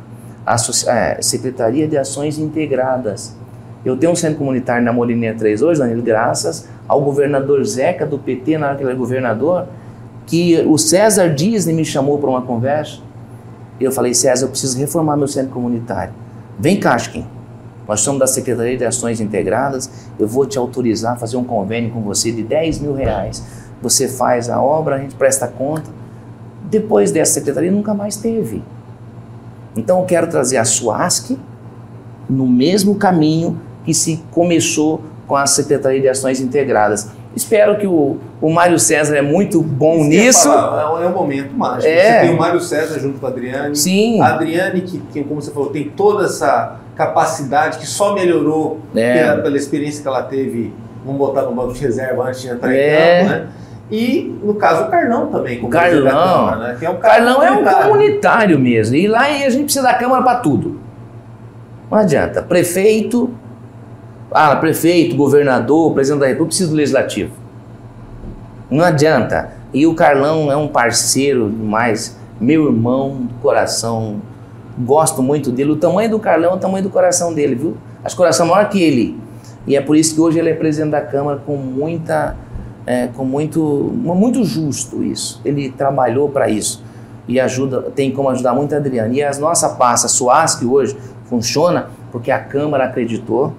Secretaria de Ações Integradas. Eu tenho um centro comunitário na Molininha 3 hoje, Danilo, graças ao governador Zeca do PT, na hora que ele era governador, que o César Disney me chamou para uma conversa. Eu falei, César, eu preciso reformar meu centro comunitário. Vem cá, Chiquinho, nós somos da Secretaria de Ações Integradas, eu vou te autorizar a fazer um convênio com você de R$10 mil. Você faz a obra, a gente presta conta. Depois dessa secretaria nunca mais teve. Então eu quero trazer a SUASC no mesmo caminho que se começou com a Secretaria de Ações Integradas. Espero que o Mário César é muito bom nisso. É um momento mágico. Você tem o Mário César junto com a Adriane. Sim. A Adriane, que como você falou, tem toda essa capacidade que só melhorou pela experiência que ela teve, vamos botar no banco de reserva antes de entrar em campo, né? E, no caso, o Carlão também, como presidente da Câmara, né? Que é um Carlão é um comunitário mesmo. E lá a gente precisa da Câmara para tudo. Não adianta. Prefeito, governador, presidente da República, precisa do Legislativo. Não adianta. E o Carlão é um parceiro demais, meu irmão do coração. Gosto muito dele. O tamanho do Carlão é o tamanho do coração dele, viu? Acho que o coração é maior que ele. E é por isso que hoje ele é presidente da Câmara com muito justo isso. Ele trabalhou para isso e tem como ajudar muito a Adriane. E a nossa pasta, a SUASC hoje, funciona porque a Câmara acreditou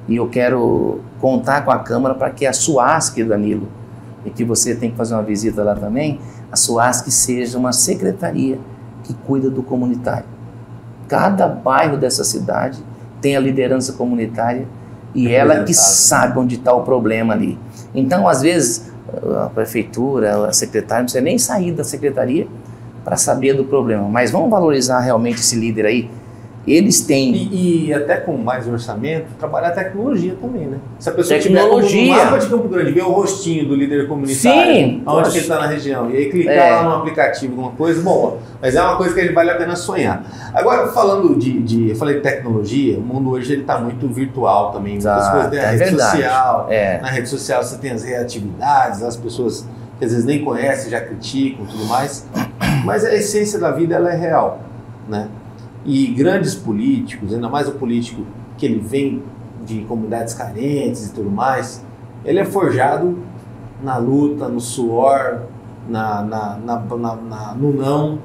e eu quero contar com a Câmara para que a SUASC, Danilo, e que você tem que fazer uma visita lá também, a SUASC seja uma secretaria que cuida do comunitário. Cada bairro dessa cidade tem a liderança comunitária e ela que sabe onde está o problema ali. Então, às vezes, a prefeitura, a secretária, não precisa nem sair da secretaria para saber do problema. Mas vamos valorizar realmente esse líder aí eles têm. E até com mais orçamento, trabalhar a tecnologia também, né? Se a pessoa Tecnologia. tiver no mapa de Campo Grande, ver o rostinho do líder comunitário, Sim, onde que ele está na região, e aí clicar lá no aplicativo, alguma coisa, bom, mas é uma coisa que vale a pena sonhar. Agora, falando eu falei de tecnologia, o mundo hoje ele está muito virtual também, muitas coisas tem a rede social, na rede social você tem as reatividades, as pessoas que às vezes nem conhecem, já criticam e tudo mais, mas a essência da vida ela é real, né? E grandes políticos, ainda mais o político que ele vem de comunidades carentes e tudo mais, ele é forjado na luta, no suor, no não,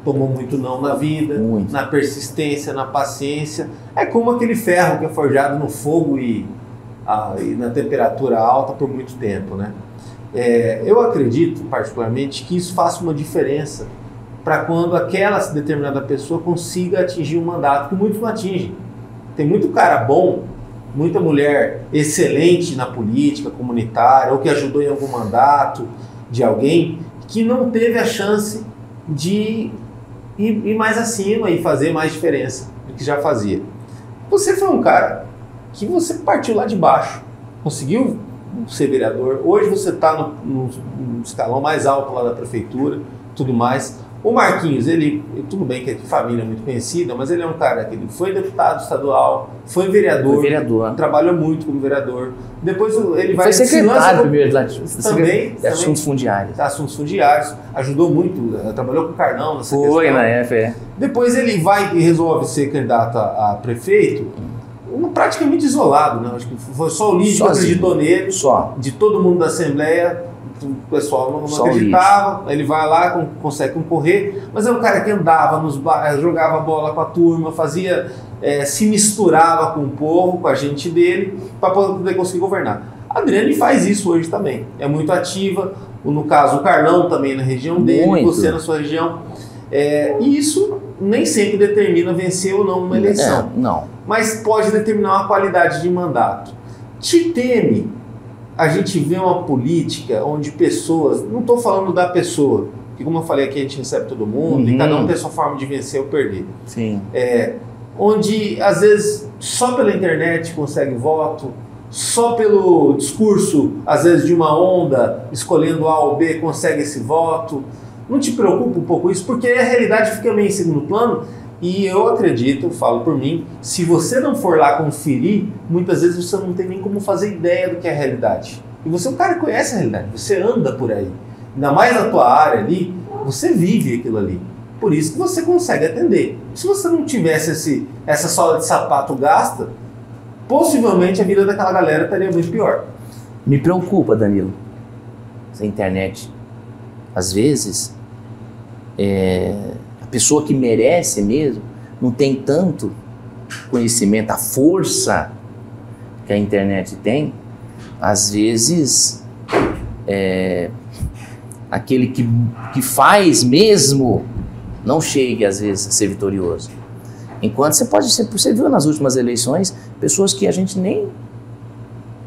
tomou muito não na vida, na persistência, na paciência. É como aquele ferro que é forjado no fogo e na temperatura alta por muito tempo, né? Eu acredito, particularmente, que isso faça uma diferença para quando aquela determinada pessoa consiga atingir um mandato que muitos não atingem. Tem muito cara bom, muita mulher excelente na política comunitária ou que ajudou em algum mandato de alguém que não teve a chance de ir mais acima e fazer mais diferença do que já fazia. Você foi um cara que você partiu lá de baixo, conseguiu ser vereador, hoje você está no escalão mais alto lá da prefeitura, tudo mais. O Marquinhos, tudo bem que é de família muito conhecida, mas ele é um cara que ele foi deputado estadual, foi vereador, trabalhou muito como vereador. Depois ele vai... Foi secretário primeiro também, assuntos fundiários. Assuntos fundiários, ajudou muito, trabalhou com o Carnão nessa questão. Foi na EFE. Depois ele vai e resolve ser candidato a prefeito, praticamente isolado, né? Acho que foi só o Lídio que acreditou nele, de todo mundo da Assembleia. O pessoal não acreditava, ele vai lá, consegue concorrer, mas é um cara que andava nos bairros, jogava bola com a turma, se misturava com o povo, com a gente dele, para poder conseguir governar. A Adriane faz isso hoje também, é muito ativa, no caso o Carlão também na região dele, você na sua região, e isso nem sempre determina vencer ou não uma eleição, mas pode determinar uma qualidade de mandato. Te teme a gente vê uma política onde pessoas, não estou falando da pessoa, que como eu falei aqui a gente recebe todo mundo e cada um tem sua forma de vencer ou perder. Sim. Onde às vezes só pela internet consegue voto, só pelo discurso, às vezes de uma onda, escolhendo A ou B, consegue esse voto. Não te preocupa um pouco isso? Porque a realidade fica meio em segundo plano. E eu acredito, eu falo por mim, se você não for lá conferir, muitas vezes você não tem nem como fazer ideia do que é a realidade. E você é um cara que conhece a realidade, você anda por aí. Ainda mais na tua área ali, você vive aquilo ali. Por isso que você consegue atender. Se você não tivesse essa sola de sapato gasta, possivelmente a vida daquela galera estaria muito pior. Me preocupa, Danilo, essa internet. Às vezes, a pessoa que merece mesmo não tem tanto conhecimento, a força que a internet tem. Às vezes, aquele que faz mesmo não chega às vezes a ser vitorioso. Enquanto você viu nas últimas eleições pessoas que a gente nem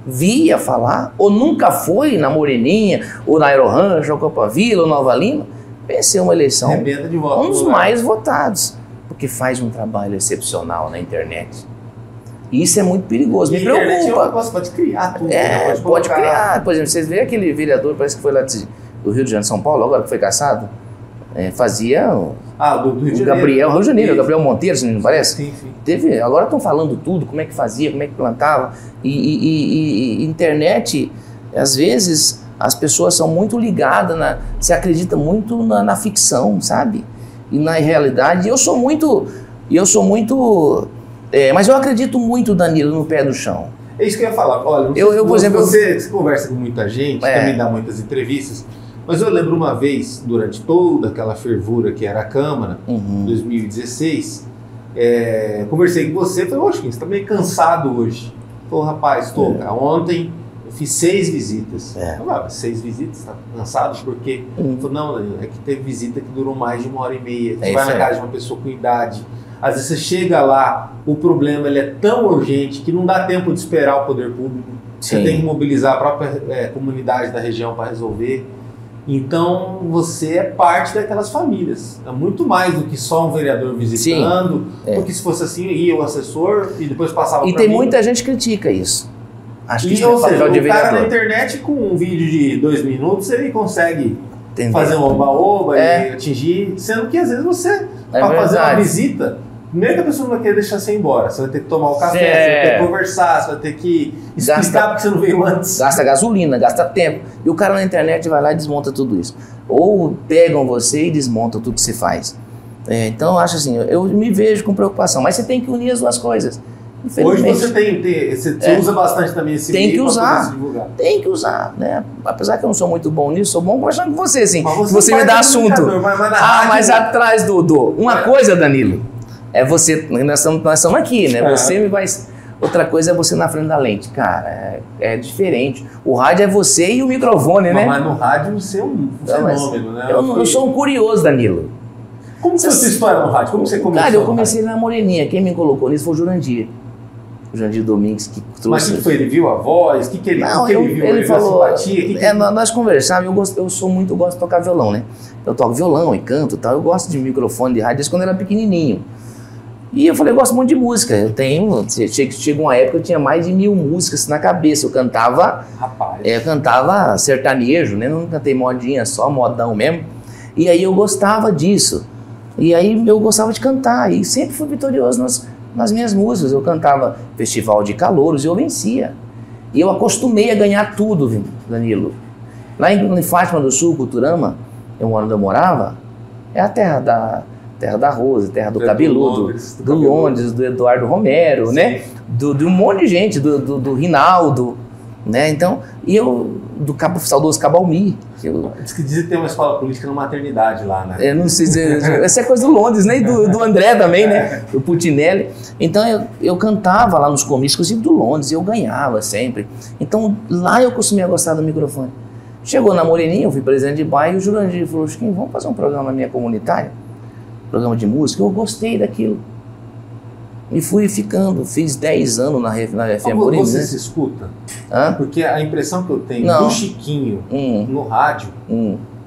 via falar, ou nunca foi na Moreninha, ou na Aerorancho, ou Copa Vila, ou Nova Lima, venceu uma eleição, um dos mais votados, porque faz um trabalho excepcional na internet. E isso é muito perigoso, me preocupa. Pode criar tudo. Pode criar. Por exemplo, vocês veem aquele vereador, parece que foi lá do Rio de Janeiro, São Paulo, agora que foi caçado, fazia do Rio de Janeiro. Rio de Janeiro, Gabriel Monteiro, não parece? Sim. Agora estão falando tudo, como é que fazia, como é que plantava. E internet, às vezes, as pessoas são muito ligadas, se acredita muito na ficção, sabe? E na realidade, eu sou muito, mas eu acredito muito, Danilo, no pé do chão. É isso que eu ia falar. Olha, por exemplo, você conversa com muita gente, também dá muitas entrevistas, mas eu lembro uma vez, durante toda aquela fervura que era a Câmara, em 2016, conversei com você, falei, oxe, você está meio cansado hoje. Falei, rapaz, ontem eu fiz 6 visitas. Eu falei, 6 visitas, está cansado? Por quê? Falei, não, é que teve visita que durou mais de 1h30, você vai na casa de uma pessoa com idade, às vezes você chega lá, o problema ele é tão urgente que não dá tempo de esperar o poder público, você tem que mobilizar a própria comunidade da região para resolver. Então você é parte daquelas famílias. É muito mais do que só um vereador visitando, porque se fosse assim, ia o assessor e depois passava para mim. E tem muita gente que critica isso. Acho que isso ou seja, papel de o cara vereador. na internet com um vídeo de 2 minutos, ele consegue fazer um oba-oba e atingir, sendo que às vezes você, para fazer uma visita, primeiro que a pessoa não vai querer deixar você ir embora. Você vai ter que tomar o café, você vai ter que conversar, você vai ter que explicar porque você não veio antes. Gasta gasolina, gasta tempo. E o cara na internet vai lá e desmonta tudo isso. Ou pegam você e desmontam tudo que você faz. Então eu acho assim, eu me vejo com preocupação, mas você tem que unir as duas coisas. Hoje você usa bastante também esse meio para poder se divulgar. Tem que usar, né? Apesar que eu não sou muito bom nisso, sou bom conversando com você, assim. Você me dá assunto. Mas atrás uma coisa, Danilo, é você, nós estamos aqui, né? Você me vai... Outra coisa é você na frente da lente. Cara, é diferente. O rádio é você e o microfone, né? Mas no rádio você é um fenômeno, né? Eu sou um curioso, Danilo. Como foi a sua história no rádio? Como você começou? Cara, eu comecei na Moreninha. Quem me colocou nisso foi o Jurandir. O Jurandir Domingues que trouxe... Mas o que foi? Ele viu a voz? O que ele viu? Ele falou... A simpatia? Nós conversávamos. Eu gosto de tocar violão, né? Eu toco violão e canto e tal. Eu gosto de microfone de rádio desde quando eu era pequenininho. E eu falei, eu gosto muito de música. Eu tenho... Chega uma época que eu tinha mais de 1000 músicas na cabeça. Eu cantava... Rapaz. Eu cantava sertanejo, né? Não cantei modinha, só modão mesmo. E aí eu gostava disso. E aí eu gostava de cantar. E sempre fui vitorioso nas minhas músicas. Eu cantava Festival de Calouros e eu vencia. E eu acostumei a ganhar tudo, Danilo. Lá em Fátima do Sul, Culturama, onde eu morava, é a terra da Rose, terra do Cabeludo, do Londres, do Eduardo Romero, né? De um monte de gente, do Rinaldo, né? Então, e eu, do saudoso Cabalmi. Diz que dizem que tem uma escola política na maternidade lá, né? Eu não sei dizer, essa é coisa do Londres, né? E do André também, né? Do Putinelli. Então eu cantava lá nos comícios, inclusive do Londres, e eu ganhava sempre. Então lá eu costumei a gostar do microfone. Chegou na Moreninha, eu fui presidente de bairro, e o Jurandir falou, Chiquinho, vamos fazer um programa minha comunitária? Programa de música, eu gostei daquilo. E fui ficando, fiz 10 anos na FM Moreninha. Você se escuta? Porque a impressão que eu tenho do Chiquinho no rádio,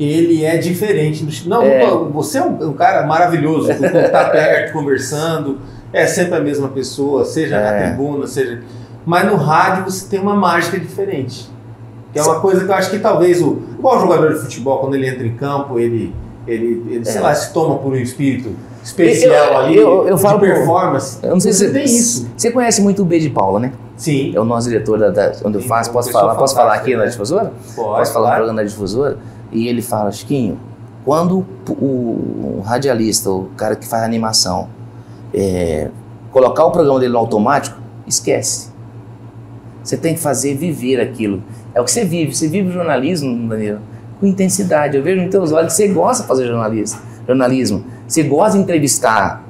ele é diferente do Chiquinho. Não, você é um cara maravilhoso, tá perto, conversando, é sempre a mesma pessoa, seja na tribuna, seja... Mas no rádio você tem uma mágica diferente. Que é uma coisa que eu acho que talvez igual o jogador de futebol, quando ele entra em campo, ele sei lá, se toma por um espírito especial ali, eu falo de performance. Eu não sei se tem isso. Você conhece muito o B de Paula, né? Sim. É o nosso diretor onde eu faço. Posso falar aqui na difusora? Posso falar no programa da difusora? E ele fala, Chiquinho, quando o radialista, o cara que faz animação, colocar o programa dele no automático, esquece. Você tem que fazer viver aquilo. É o que você vive o jornalismo, Danilo, com intensidade. Eu vejo nos teus olhos que você gosta de fazer jornalismo. Você gosta de entrevistar.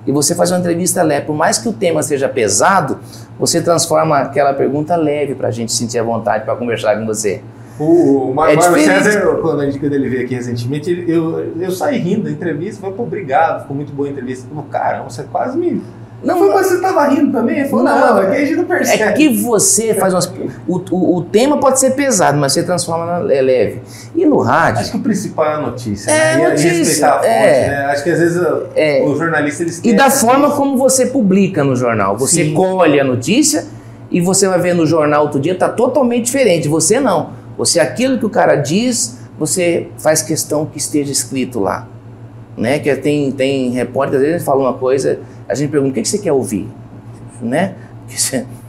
E você faz uma entrevista leve. Por mais que o tema seja pesado, você transforma aquela pergunta leve para a gente sentir a vontade para conversar com você. O Mário César, quando ele veio aqui recentemente, eu saí rindo da entrevista. Falei, pô, obrigado, ficou muito boa a entrevista. Falei, caramba, você quase me... Não, mas você estava rindo também? Ele falou, não, é que a gente não percebe. É que você faz umas... O tema pode ser pesado, mas você transforma leve. E no rádio... Acho que o principal é a notícia, né? E respeitar a fonte, né? Acho que às vezes o jornalista... Ele e da forma como você publica no jornal. Você colhe a notícia e você vai ver no jornal outro dia, está totalmente diferente. Você não. Você, aquilo que o cara diz, você faz questão que esteja escrito lá. Né? Que tem repórter, às vezes fala uma coisa... A gente pergunta, o que você quer ouvir? Né?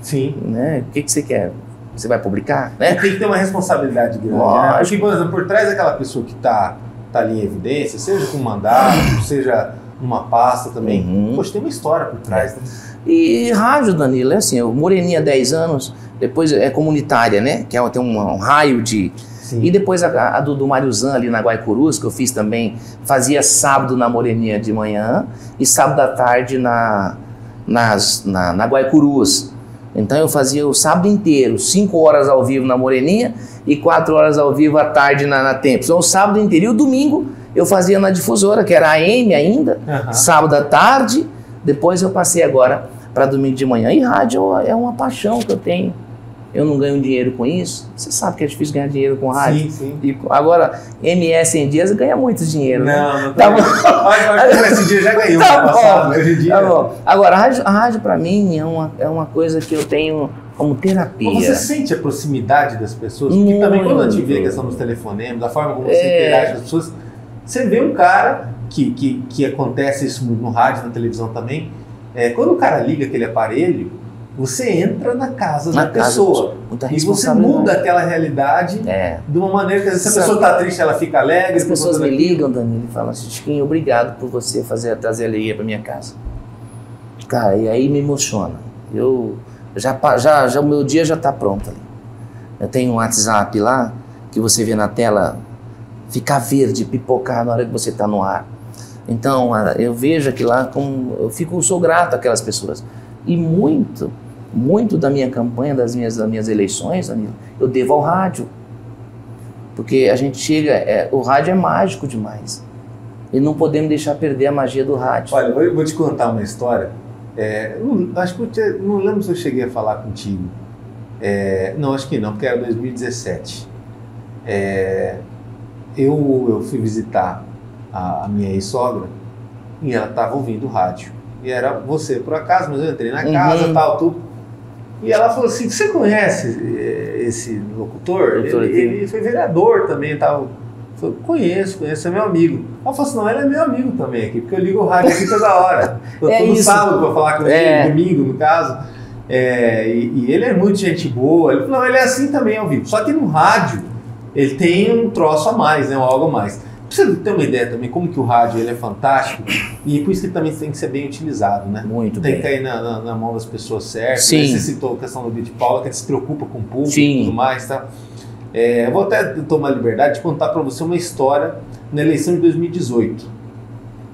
Sim. Né? O que você quer? Você vai publicar? Né? Tem que ter uma responsabilidade grande. Né? Porque, por exemplo, por trás daquela pessoa que está ali em evidência, seja com um mandato, seja uma pasta também, poxa, tem uma história por trás. Né? E rádio, Danilo, é assim, eu Moreninha 10 anos, depois é comunitária, né? Que tem um raio de... Sim. E depois a do Mariuzan ali na Guaicurus, que eu fiz também, fazia sábado na Moreninha de manhã e sábado à tarde na Guaicurus. Então eu fazia o sábado inteiro, 5 horas ao vivo na Moreninha e 4 horas ao vivo à tarde na Tempos. Então o sábado inteiro e o domingo eu fazia na difusora, que era a AM ainda, sábado à tarde, depois eu passei agora para domingo de manhã. E rádio é uma paixão que eu tenho. eu não ganho dinheiro com isso. Você sabe que é difícil ganhar dinheiro com rádio. Sim, sim. E agora, MS em dias ganha muito dinheiro. Não tá bom. Esse dia já ganhou. Tá passado, hoje em dia. Tá bom. Agora, a rádio para mim é uma coisa que eu tenho como terapia. Mas você sente a proximidade das pessoas? Porque também quando a gente vê a questão dos telefonemas, da forma como você interage com as pessoas, você vê um cara que acontece isso no rádio, na televisão também. Quando o cara liga aquele aparelho, você entra na casa da pessoa. E você muda aquela realidade de uma maneira que se a pessoa está triste, ela fica alegre. As pessoas me ligam, Danilo, e falam assim: Chiquinho, obrigado por você trazer alegria para minha casa. Cara, e aí me emociona. O meu dia já está pronto ali. Eu tenho um WhatsApp lá, que você vê na tela, ficar verde, pipocar na hora que você está no ar. Então, eu vejo aquilo lá, sou grato àquelas pessoas. E muito da minha campanha, das minhas eleições, Danilo, eu devo ao rádio. Porque a gente chega, o rádio é mágico demais. E não podemos deixar perder a magia do rádio. Olha, eu vou te contar uma história. Acho que não lembro se eu cheguei a falar contigo. Não, acho que não, porque era 2017. Eu fui visitar a minha ex-sogra e ela estava ouvindo rádio. E era você, por acaso, mas eu entrei na casa, tal, tudo. E ela falou assim: você conhece esse locutor? Ele foi vereador também, tal. Eu falei: conheço, é meu amigo. Ela falou assim: não, ele é meu amigo também aqui, porque eu ligo o rádio aqui toda hora. Todo sábado para falar com ele, domingo, no caso. E ele é muito gente boa. Ele falou: não, ele é assim também ao vivo. Só que no rádio, ele tem um troço a mais, né, algo a mais. Pra você ter uma ideia também como que o rádio ele é fantástico, e por isso que ele também tem que ser bem utilizado, né? Muito tem bem. que cair na mão das pessoas certas. Sim. Você citou a questão do Bit Paula, que ele se preocupa com o público Sim. e tudo mais, tá? Eu vou até tomar a liberdade de contar para você uma história na eleição de 2018.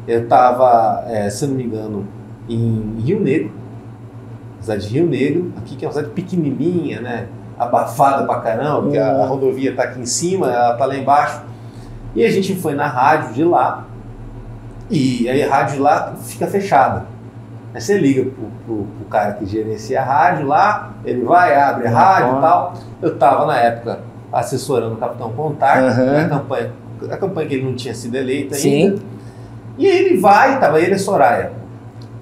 Eu estava, se eu não me engano, em Rio Negro, cidade de Rio Negro, aqui que é uma cidade pequenininha, né? Abafada pra caramba, porque a rodovia tá aqui em cima, ela tá lá embaixo. E a gente foi na rádio de lá, e aí a rádio de lá fica fechada. Aí você liga pro cara que gerencia a rádio lá, ele vai, abre a rádio e tal. Eu estava na época assessorando o Capitão Contar, a campanha que ele não tinha sido eleito ainda. Sim. E ele vai, estava ele e a Soraya.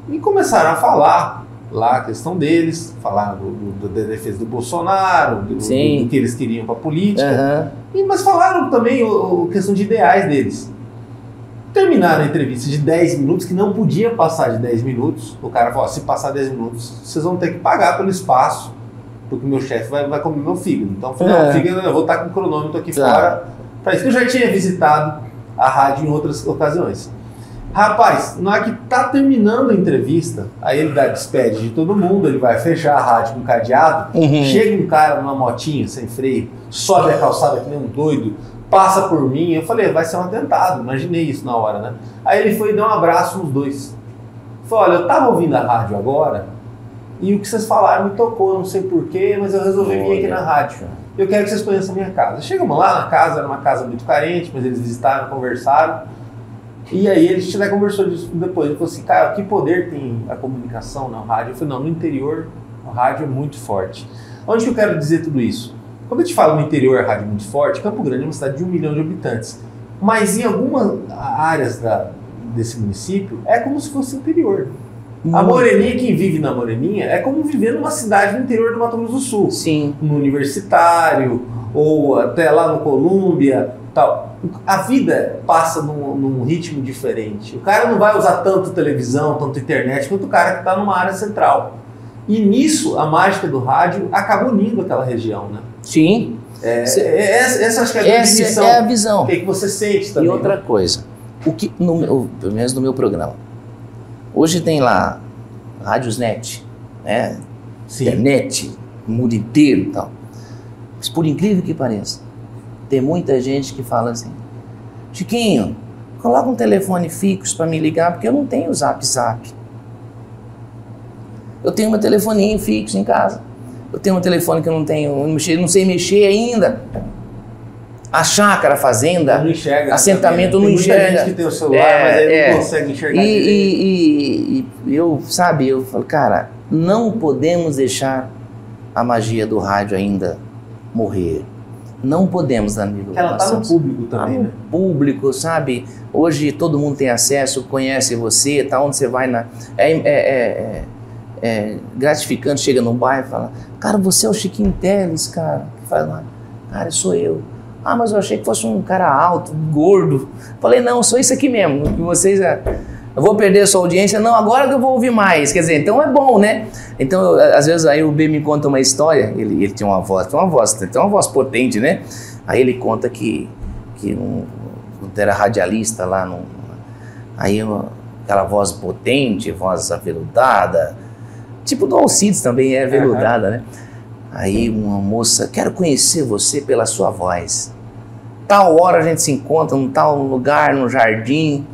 E começaram a falar lá a questão deles, falar da defesa do Bolsonaro, do que eles queriam para a política, mas falaram também a questão de ideais deles. Terminaram a entrevista de 10 minutos, que não podia passar de 10 minutos. O cara falou: se passar 10 minutos, vocês vão ter que pagar pelo espaço, porque o meu chefe vai comer meu fígado. Então, eu vou estar com o cronômetro aqui fora. Para isso que eu já tinha visitado a rádio em outras ocasiões. Rapaz, na hora que tá terminando a entrevista, aí ele despede de todo mundo, ele vai fechar a rádio com cadeado, chega um cara numa motinha sem freio, sobe a calçada que nem um doido, passa por mim. Eu falei: vai ser um atentado, imaginei isso na hora, né? Aí ele foi e deu um abraço nos dois. Falei: olha, eu tava ouvindo a rádio agora e o que vocês falaram me tocou, não sei porquê, mas eu resolvi vir aqui na rádio. Eu quero que vocês conheçam a minha casa. Chegamos lá na casa, era uma casa muito carente, mas eles visitaram, conversaram. E aí a gente até conversou disso depois. Ele falou assim: cara, que poder tem a comunicação na rádio? Eu falei: não, no interior a rádio é muito forte. Onde que eu quero dizer tudo isso? Quando eu te falo no interior a rádio é muito forte, Campo Grande é uma cidade de 1 milhão de habitantes. Mas em algumas áreas desse município é como se fosse interior. A Moreninha, quem vive na Moreninha, é como viver numa cidade no interior do Mato Grosso do Sul. Sim. No Universitário, ou até lá no Colômbia, tal. A vida passa num ritmo diferente. O cara não vai usar tanto televisão, tanto internet, quanto o cara que está numa área central. E nisso, a mágica do rádio acaba unindo aquela região, né? Sim. Essa acho que é a visão. É a visão. O que você sente também. E outra coisa, pelo menos no meu programa, hoje tem lá rádios net, né? Internet, o mundo inteiro e tal. Mas por incrível que pareça, tem muita gente que fala assim: Chiquinho, coloca um telefone fixo para me ligar, porque eu não tenho zap. Eu tenho meu telefoninho fixo em casa. Eu tenho um telefone que eu não sei mexer ainda. A chácara, a fazenda, não enxerga, assentamento não enxerga. Tem muita gente que tem o celular, mas ele não consegue enxergar e eu falo: cara, não podemos deixar a magia do rádio ainda morrer. Não podemos, Danilo. Ela está no público também, né? Público, sabe? Hoje todo mundo tem acesso, conhece você, tá onde você vai. É gratificante, chega num bairro e fala: cara, você é o Chiquinho Teles, cara. Que faz lá. Cara, sou eu. Ah, mas eu achei que fosse um cara alto, gordo. Falei: não, sou isso aqui mesmo. Que vocês... Eu vou perder a sua audiência? Não, agora que eu vou ouvir mais. Quer dizer, então é bom, né? Então, às vezes, aí o B me conta uma história. Ele tinha uma voz potente, né? Aí ele conta que era radialista lá. Aí aquela voz potente, voz aveludada. Tipo do Alcides também é aveludada, né? Aí uma moça: quero conhecer você pela sua voz. Tal hora a gente se encontra num tal lugar, num jardim.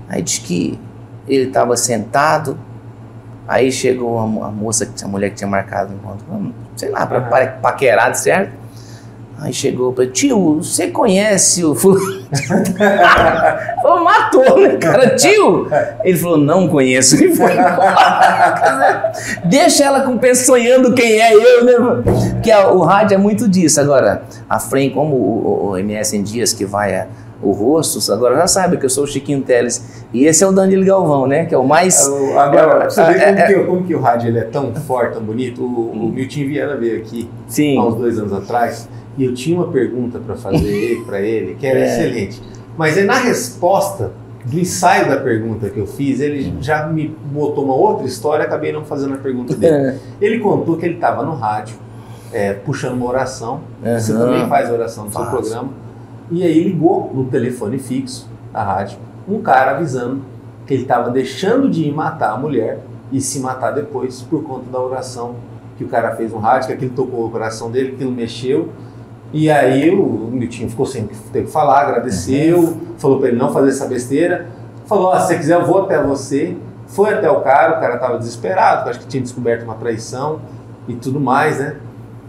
Aí diz que ele estava sentado, aí chegou a moça, a mulher que tinha marcado o encontro, sei lá, para paquerar, certo? Aí chegou para: tio, você conhece o fulano? Falou: matou, né, cara? Tio? Ele falou: não conheço. E foi embora. Deixa ela sonhando quem é eu, né? Porque o rádio é muito disso. Agora, a frente, como o MS em Dias que vai o rosto, agora já sabe que eu sou o Chiquinho Teles. E esse é o Danilo Galvão, né? Que é o mais... Agora, você vê como que o rádio ele é tão forte, tão bonito. O Milton Viana veio aqui há uns 2 anos atrás e eu tinha uma pergunta para fazer para ele, que era excelente. Mas aí na resposta do ensaio da pergunta que eu fiz, ele já me botou uma outra história e acabei não fazendo a pergunta dele. Ele contou que ele estava no rádio, puxando uma oração. Você também faz oração no seu programa. E aí ligou no telefone fixo da rádio um cara avisando que ele estava deixando de ir matar a mulher e se matar depois por conta da oração que o cara fez no rádio, que aquilo tocou o coração dele, que aquilo mexeu. E aí o Miltinho ficou sem ter que falar, agradeceu, falou para ele não fazer essa besteira, falou: se você quiser eu vou até você. Foi até o cara estava desesperado, acho que tinha descoberto uma traição e tudo mais, né?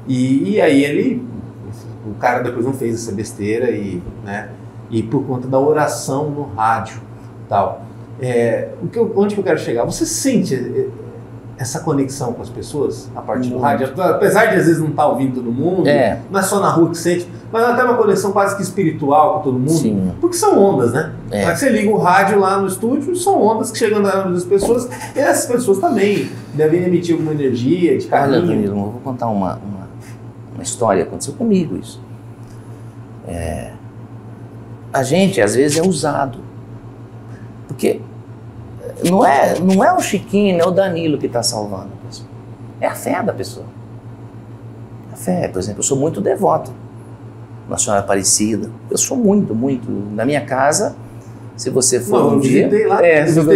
E aí o cara depois não fez essa besteira e por conta da oração no rádio, tal. Onde que eu quero chegar? Você sente essa conexão com as pessoas a partir do rádio? Apesar de às vezes não estar ouvindo todo mundo, não é só na rua que sente, mas até uma conexão quase que espiritual com todo mundo, porque são ondas, né? Você liga o rádio lá no estúdio, são ondas que chegam das pessoas, e essas pessoas também devem emitir alguma energia de carinho. Olha, Danilo, eu vou contar uma história, aconteceu comigo isso. A gente às vezes é usado, porque não é o Chiquinho, não é o Danilo que está salvando a pessoa, é a fé da pessoa. A fé, por exemplo, eu sou muito devoto na Senhora Aparecida, eu sou muito, na minha casa. Se você for um dia...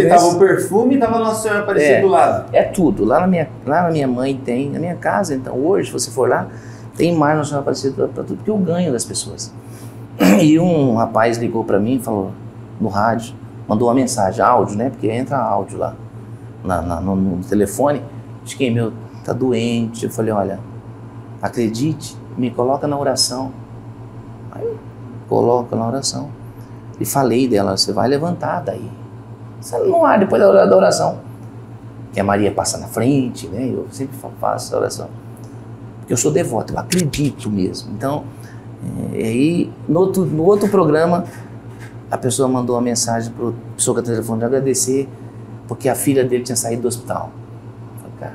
Tava o perfume e tava a Nossa Senhora Aparecida do lado. É tudo, lá na minha mãe tem, na minha casa, então hoje, se você for lá, tem mais Nossa Senhora Aparecida para tudo, porque eu ganho das pessoas. E um rapaz ligou para mim, falou no rádio, mandou uma mensagem, áudio, né? Porque entra áudio lá no telefone. Disse que meu tá doente. Eu falei: olha, acredite, me coloca na oração. Aí eu coloco na oração. E falei dela: você vai levantar daí. Você não há depois da oração. Que a Maria passa na frente, né? Eu sempre faço a oração. Porque eu sou devoto, eu acredito mesmo. Então, aí no outro programa, a pessoa mandou uma mensagem para a pessoa que está no telefone de agradecer, porque a filha dele tinha saído do hospital. Eu falei: cara,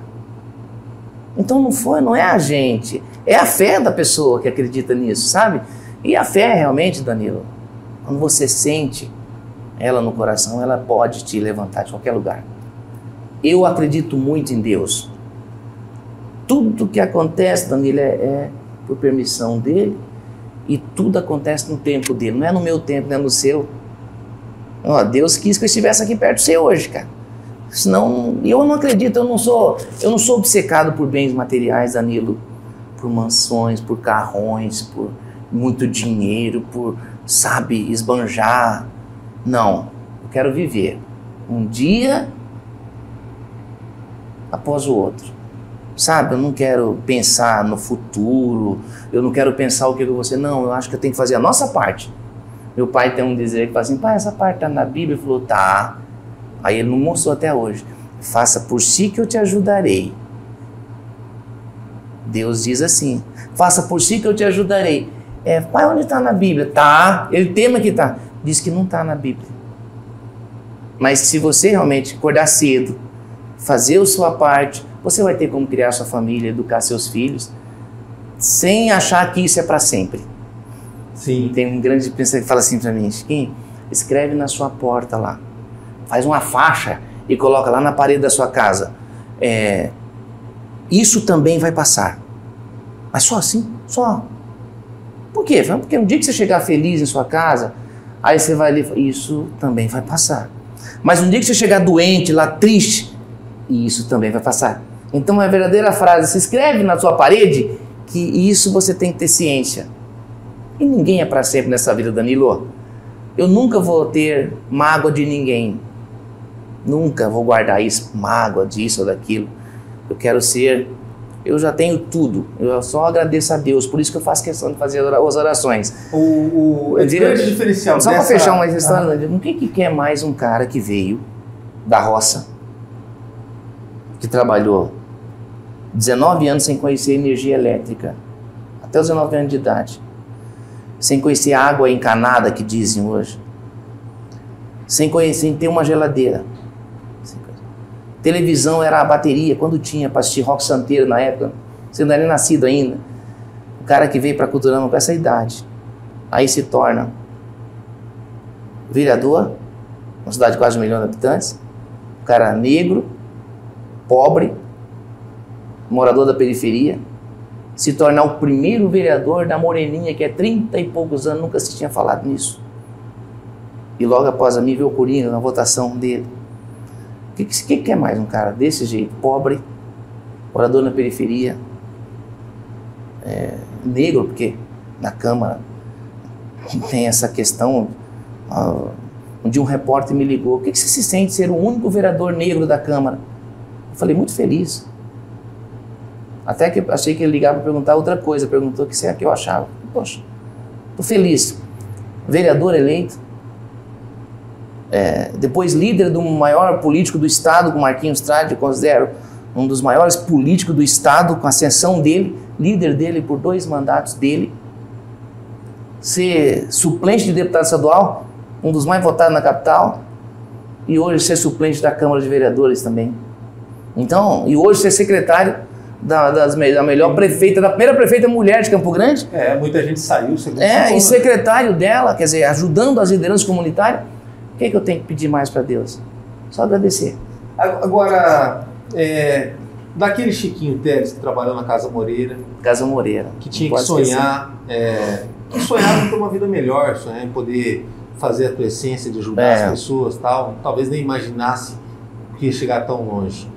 então não é a gente, é a fé da pessoa que acredita nisso, sabe? E a fé realmente, Danilo, quando você sente ela no coração, ela pode te levantar de qualquer lugar. Eu acredito muito em Deus. Tudo que acontece, Danilo, é por permissão dele, e tudo acontece no tempo dele, não é no meu tempo, não é no seu. Deus quis que eu estivesse aqui perto de você hoje, cara. Senão, eu não acredito, eu não sou obcecado por bens materiais, Danilo, por mansões, por carrões, por muito dinheiro, por, sabe, esbanjar. Não, eu quero viver um dia após o outro. Sabe, eu não quero pensar no futuro, eu não quero pensar o que eu vou ser, não, eu acho que eu tenho que fazer a nossa parte. Meu pai tem um dizer que fala assim: pai, essa parte está na Bíblia. Ele falou: tá. Aí ele não mostrou até hoje. Faça por si que eu te ajudarei. Deus diz assim, faça por si que eu te ajudarei. Pai, onde está na Bíblia? Tá, ele tema que tá. Diz que não está na Bíblia. Mas se você realmente acordar cedo, fazer a sua parte, você vai ter como criar sua família, educar seus filhos, sem achar que isso é para sempre. Sim. Tem um grande pensador que fala assim para mim, Chiquinho, escreve na sua porta lá, faz uma faixa e coloca lá na parede da sua casa. Isso também vai passar. Mas só assim? Só. Por quê? Porque no dia que você chegar feliz em sua casa, aí você vai ali, isso também vai passar. Mas no dia que você chegar doente, lá triste, isso também vai passar. Então a verdadeira frase, se escreve na sua parede, que isso você tem que ter ciência. E ninguém é para sempre nessa vida, Danilo. Eu nunca vou ter mágoa de ninguém. Nunca vou guardar isso, mágoa disso ou daquilo. Eu já tenho tudo. Eu só agradeço a Deus. Por isso que eu faço questão de fazer as orações. O grande diferencial só para fechar uma história, o que quer mais um cara que veio da roça, que trabalhou 19 anos sem conhecer energia elétrica, até os 19 anos de idade, sem conhecer água encanada, que dizem hoje, sem ter uma geladeira. Televisão era a bateria, quando tinha para assistir rock santeiro na época, você não era nem nascido ainda. O cara que veio para Culturama com essa idade, aí se torna vereador, uma cidade de quase 1 milhão de habitantes, um cara negro, pobre, morador da periferia, se tornar o primeiro vereador da Moreninha, que é 30 e poucos anos, nunca se tinha falado nisso. E logo após a mim veio o Coringa na votação dele. O que quer mais um cara desse jeito? Pobre, morador na periferia, negro, porque na Câmara tem essa questão. Um dia um repórter me ligou, o que você se sente ser o único vereador negro da Câmara? Eu falei, muito feliz. Até que achei que ele ligava para perguntar outra coisa, perguntou o que é que eu achava. Poxa, estou feliz. Vereador eleito, depois líder do maior político do Estado, com Marquinhos Trade, eu considero um dos maiores políticos do Estado, com a ascensão dele, líder dele por 2 mandatos dele, ser suplente de deputado estadual, um dos mais votados na capital, e hoje ser suplente da Câmara de Vereadores também. Então, e hoje ser secretário da melhor prefeita, da primeira prefeita mulher de Campo Grande. Muita gente saiu. E secretário dela, quer dizer, ajudando as lideranças comunitárias. O que eu tenho que pedir mais para Deus? Só agradecer. Agora, daquele Chiquinho Teres que trabalhou na Casa Moreira. Casa Moreira. Que tinha que sonhar, que sonhava em ter uma vida melhor, sonhar em poder fazer a tua essência de ajudar as pessoas, tal. Talvez nem imaginasse que ia chegar tão longe.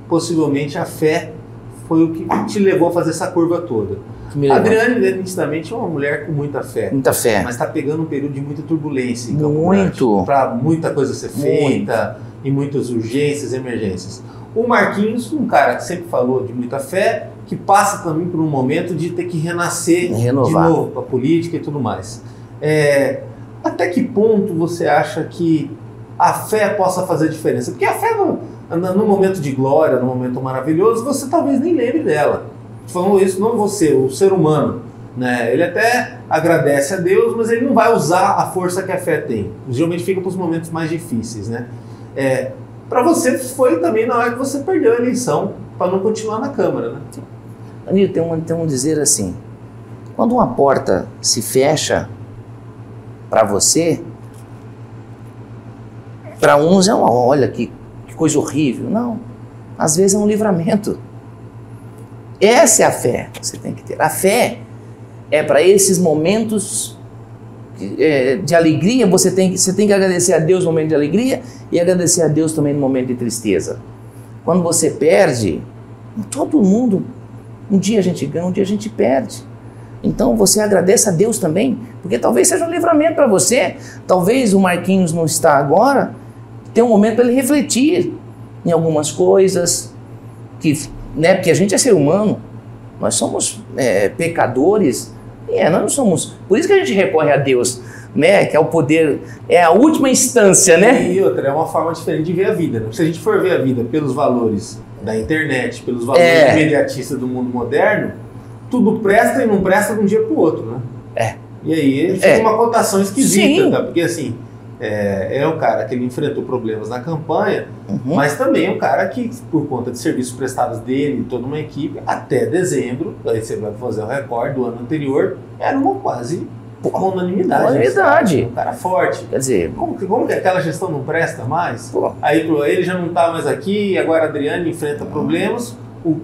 Possivelmente a fé foi o que te levou a fazer essa curva toda. A Adriane, nitidamente, é uma mulher com muita fé. Muita fé. Mas está pegando um período de muita turbulência. Muito. Para muita coisa ser feita, e muitas urgências, emergências. O Marquinhos, um cara que sempre falou de muita fé, que passa também por um momento de ter que renascer de novo para a política e tudo mais. Até que ponto você acha que a fé possa fazer diferença? Porque a fé, no momento de glória, no momento maravilhoso, você talvez nem lembre dela. Falando isso, não você, o ser humano, né? Ele até agradece a Deus, mas ele não vai usar a força que a fé tem. Geralmente fica para os momentos mais difíceis, né? Para você foi também na hora que você perdeu a eleição para não continuar na Câmara, né? Danilo, tem um dizer assim, quando uma porta se fecha para você, para uns olha que coisa horrível. Não, às vezes é um livramento. Essa é a fé que você tem que ter. A fé é para esses momentos de alegria, você tem que agradecer a Deus no momento de alegria e agradecer a Deus também no momento de tristeza. Quando você perde, todo mundo, um dia a gente ganha, um dia a gente perde. Então você agradece a Deus também, porque talvez seja um livramento para você. Talvez o Marquinhos não está agora, tem um momento para ele refletir em algumas coisas, porque a gente é ser humano, nós somos pecadores, nós não somos, por isso que a gente recorre a Deus, né, que é o poder, é a última instância, né? E outra, é uma forma diferente de ver a vida, né? Se a gente for ver a vida pelos valores da internet, pelos valores imediatistas do mundo moderno, tudo presta e não presta de um dia para o outro, né? E aí fica uma cotação esquisita, tá? Porque assim, é um cara que ele enfrentou problemas na campanha, mas também é um cara que, por conta de serviços prestados dele e toda uma equipe, até dezembro, aí você vai fazer o recorde do ano anterior, era uma quase uma unanimidade. Um cara forte. Quer dizer, como que aquela gestão não presta mais? Aí ele já não está mais aqui, agora a Adriane enfrenta problemas.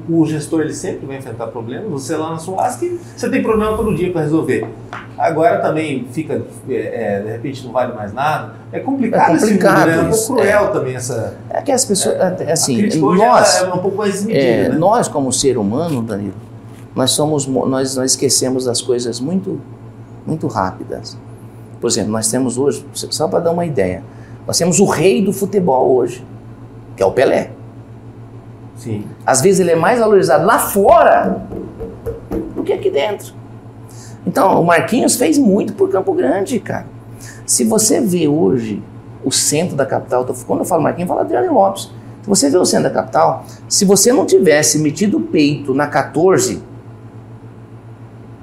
O gestor ele sempre vai enfrentar problemas. Você lá na SUASC, você tem problema todo dia para resolver. Agora também fica, de repente não vale mais nada. É complicado esse mundo, né? É um pouco cruel também essa... É que as pessoas, assim, nós... é um pouco mais desmedida, né? Nós como ser humano, Danilo, nós esquecemos das coisas muito rápidas. Por exemplo, nós temos hoje, só para dar uma ideia, nós temos o rei do futebol hoje, que é o Pelé. Sim. Às vezes ele é mais valorizado lá fora do que aqui dentro. Então, o Marquinhos fez muito por Campo Grande, cara. Se você vê hoje o centro da capital, quando eu falo Marquinhos, eu falo Adriane Lopes. Se você vê o centro da capital, se você não tivesse metido o peito na 14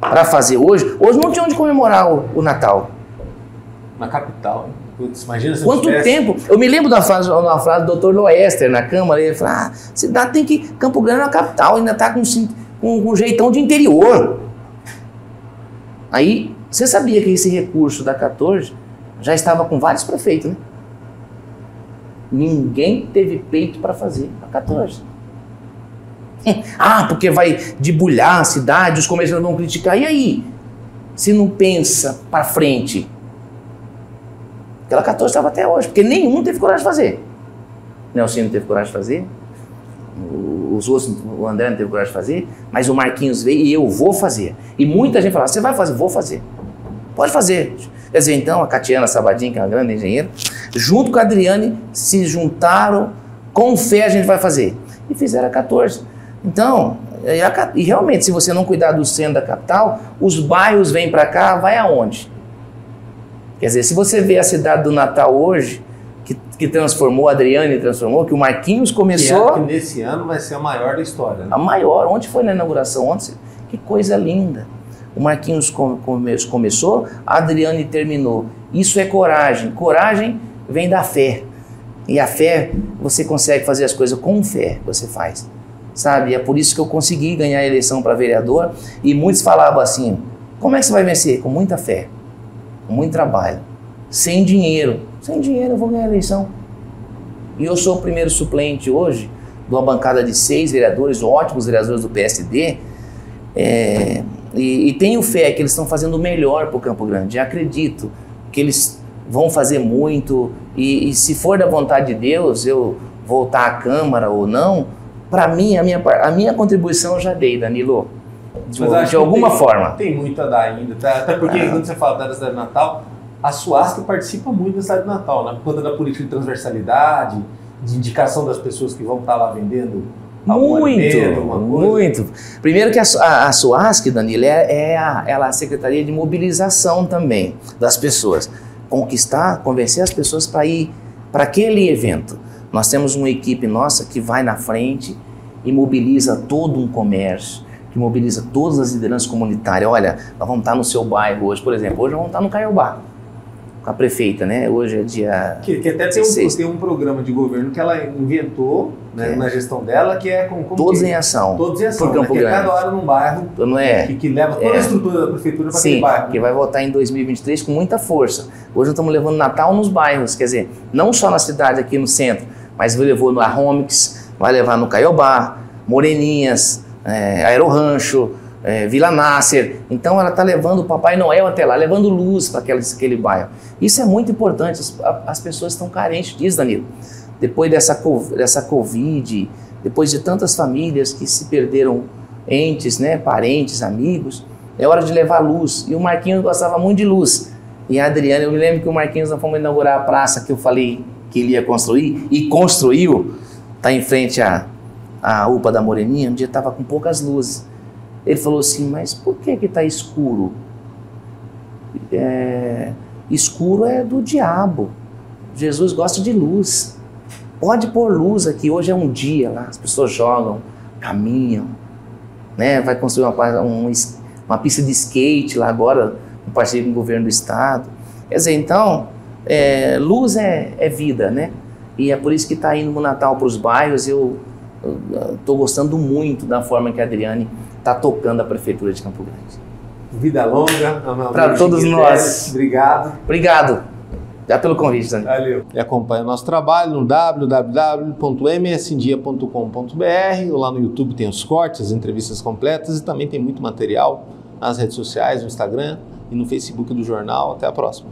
para fazer hoje não tinha onde comemorar o Natal. Na capital, hein? Putz, imagina se quanto tempo? Eu me lembro da frase do Dr. Loester na Câmara, ele falou, cidade tem que... Campo Grande é uma capital, ainda está com um jeitão de interior. Aí, você sabia que esse recurso da 14 já estava com vários prefeitos, né? Ninguém teve peito para fazer a 14. Porque vai debulhar a cidade, os comerciantes vão criticar. E aí? Se não pensa para frente... Aquela 14 estava até hoje, porque nenhum teve coragem de fazer. Nelson não teve coragem de fazer, os outros, o André não teve coragem de fazer, mas o Marquinhos veio e eu vou fazer. E muita gente fala, você vai fazer? Vou fazer. Pode fazer. Quer dizer, então, a Catiana Sabadin, que é uma grande engenheira, junto com a Adriane, se juntaram, com fé a gente vai fazer. E fizeram a 14. Então, e realmente, se você não cuidar do centro da capital, os bairros vêm para cá, vai aonde? Quer dizer, se você vê a cidade do Natal hoje, que transformou, a Adriane transformou, que o Marquinhos começou... Que nesse ano vai ser a maior da história, né? A maior. Onde foi na inauguração? Ontem? Que coisa linda. O Marquinhos começou, a Adriane terminou. Isso é coragem. Coragem vem da fé. E a fé, você consegue fazer as coisas com fé, você faz. Sabe? É por isso que eu consegui ganhar a eleição para vereador. E muitos falavam assim, como é que você vai vencer? Com muita fé. Com muito trabalho, sem dinheiro. Sem dinheiro eu vou ganhar a eleição. E eu sou o primeiro suplente hoje de uma bancada de 6 vereadores, ótimos vereadores do PSD, e tenho fé que eles estão fazendo o melhor para o Campo Grande. Eu acredito que eles vão fazer muito, e se for da vontade de Deus, eu voltar à Câmara ou não, para mim, a minha contribuição eu já dei, Danilo. De alguma forma. Tem muito a dar ainda, tá? Até porque quando você fala da cidade de Natal, a SUASC participa muito da cidade de Natal, né? Por conta da política de transversalidade, de indicação das pessoas que vão estar lá vendendo muito. Primeiro que a SUASC, Danilo, ela é a Secretaria de Mobilização também das pessoas. Convencer as pessoas para ir para aquele evento. Nós temos uma equipe nossa que vai na frente e mobiliza todo um comércio, que mobiliza todas as lideranças comunitárias. Olha, nós vamos estar no seu bairro hoje, por exemplo. Hoje nós vamos estar no Caiobá, com a prefeita, né? Hoje é dia... Que até tem um programa de governo que ela inventou, né, na gestão dela, que é... Todos em ação. Todos em ação, né? Que é cada hora num bairro, não é? Que leva toda a estrutura da prefeitura para aquele bairro. Sim, que vai votar em 2023 com muita força. Hoje nós estamos levando Natal nos bairros, quer dizer, não só na cidade, aqui no centro, mas levou no Arromix, vai levar no Caiobá, Moreninhas, Aerorancho, Vila Nasser. Então ela está levando o Papai Noel até lá, levando luz para aquele bairro. Isso é muito importante, as pessoas estão carentes disso, Danilo. Depois dessa Covid, depois de tantas famílias que se perderam entes, né, parentes, amigos, é hora de levar luz. E o Marquinhos gostava muito de luz. E a Adriane, eu me lembro que o Marquinhos, nós fomos inaugurar a praça que eu falei que ele ia construir, e construiu, está em frente à UPA da Moreninha, um dia estava com poucas luzes. Ele falou assim, mas por que está escuro? Escuro é do diabo. Jesus gosta de luz. Pode pôr luz aqui, hoje é um dia lá, as pessoas jogam, caminham, né? Vai construir uma pista de skate lá agora, um parceiro com o governo do estado. Quer dizer, então, luz é vida, né? E é por isso que está indo no Natal para os bairros. Eu estou gostando muito da forma que a Adriane está tocando a Prefeitura de Campo Grande. Vida longa. Para todos nós. Obrigado. Obrigado. Já pelo convite, Dani. Valeu. E acompanha o nosso trabalho no www.msindia.com.br, ou lá no YouTube tem os cortes, as entrevistas completas, e também tem muito material nas redes sociais, no Instagram e no Facebook do jornal. Até a próxima.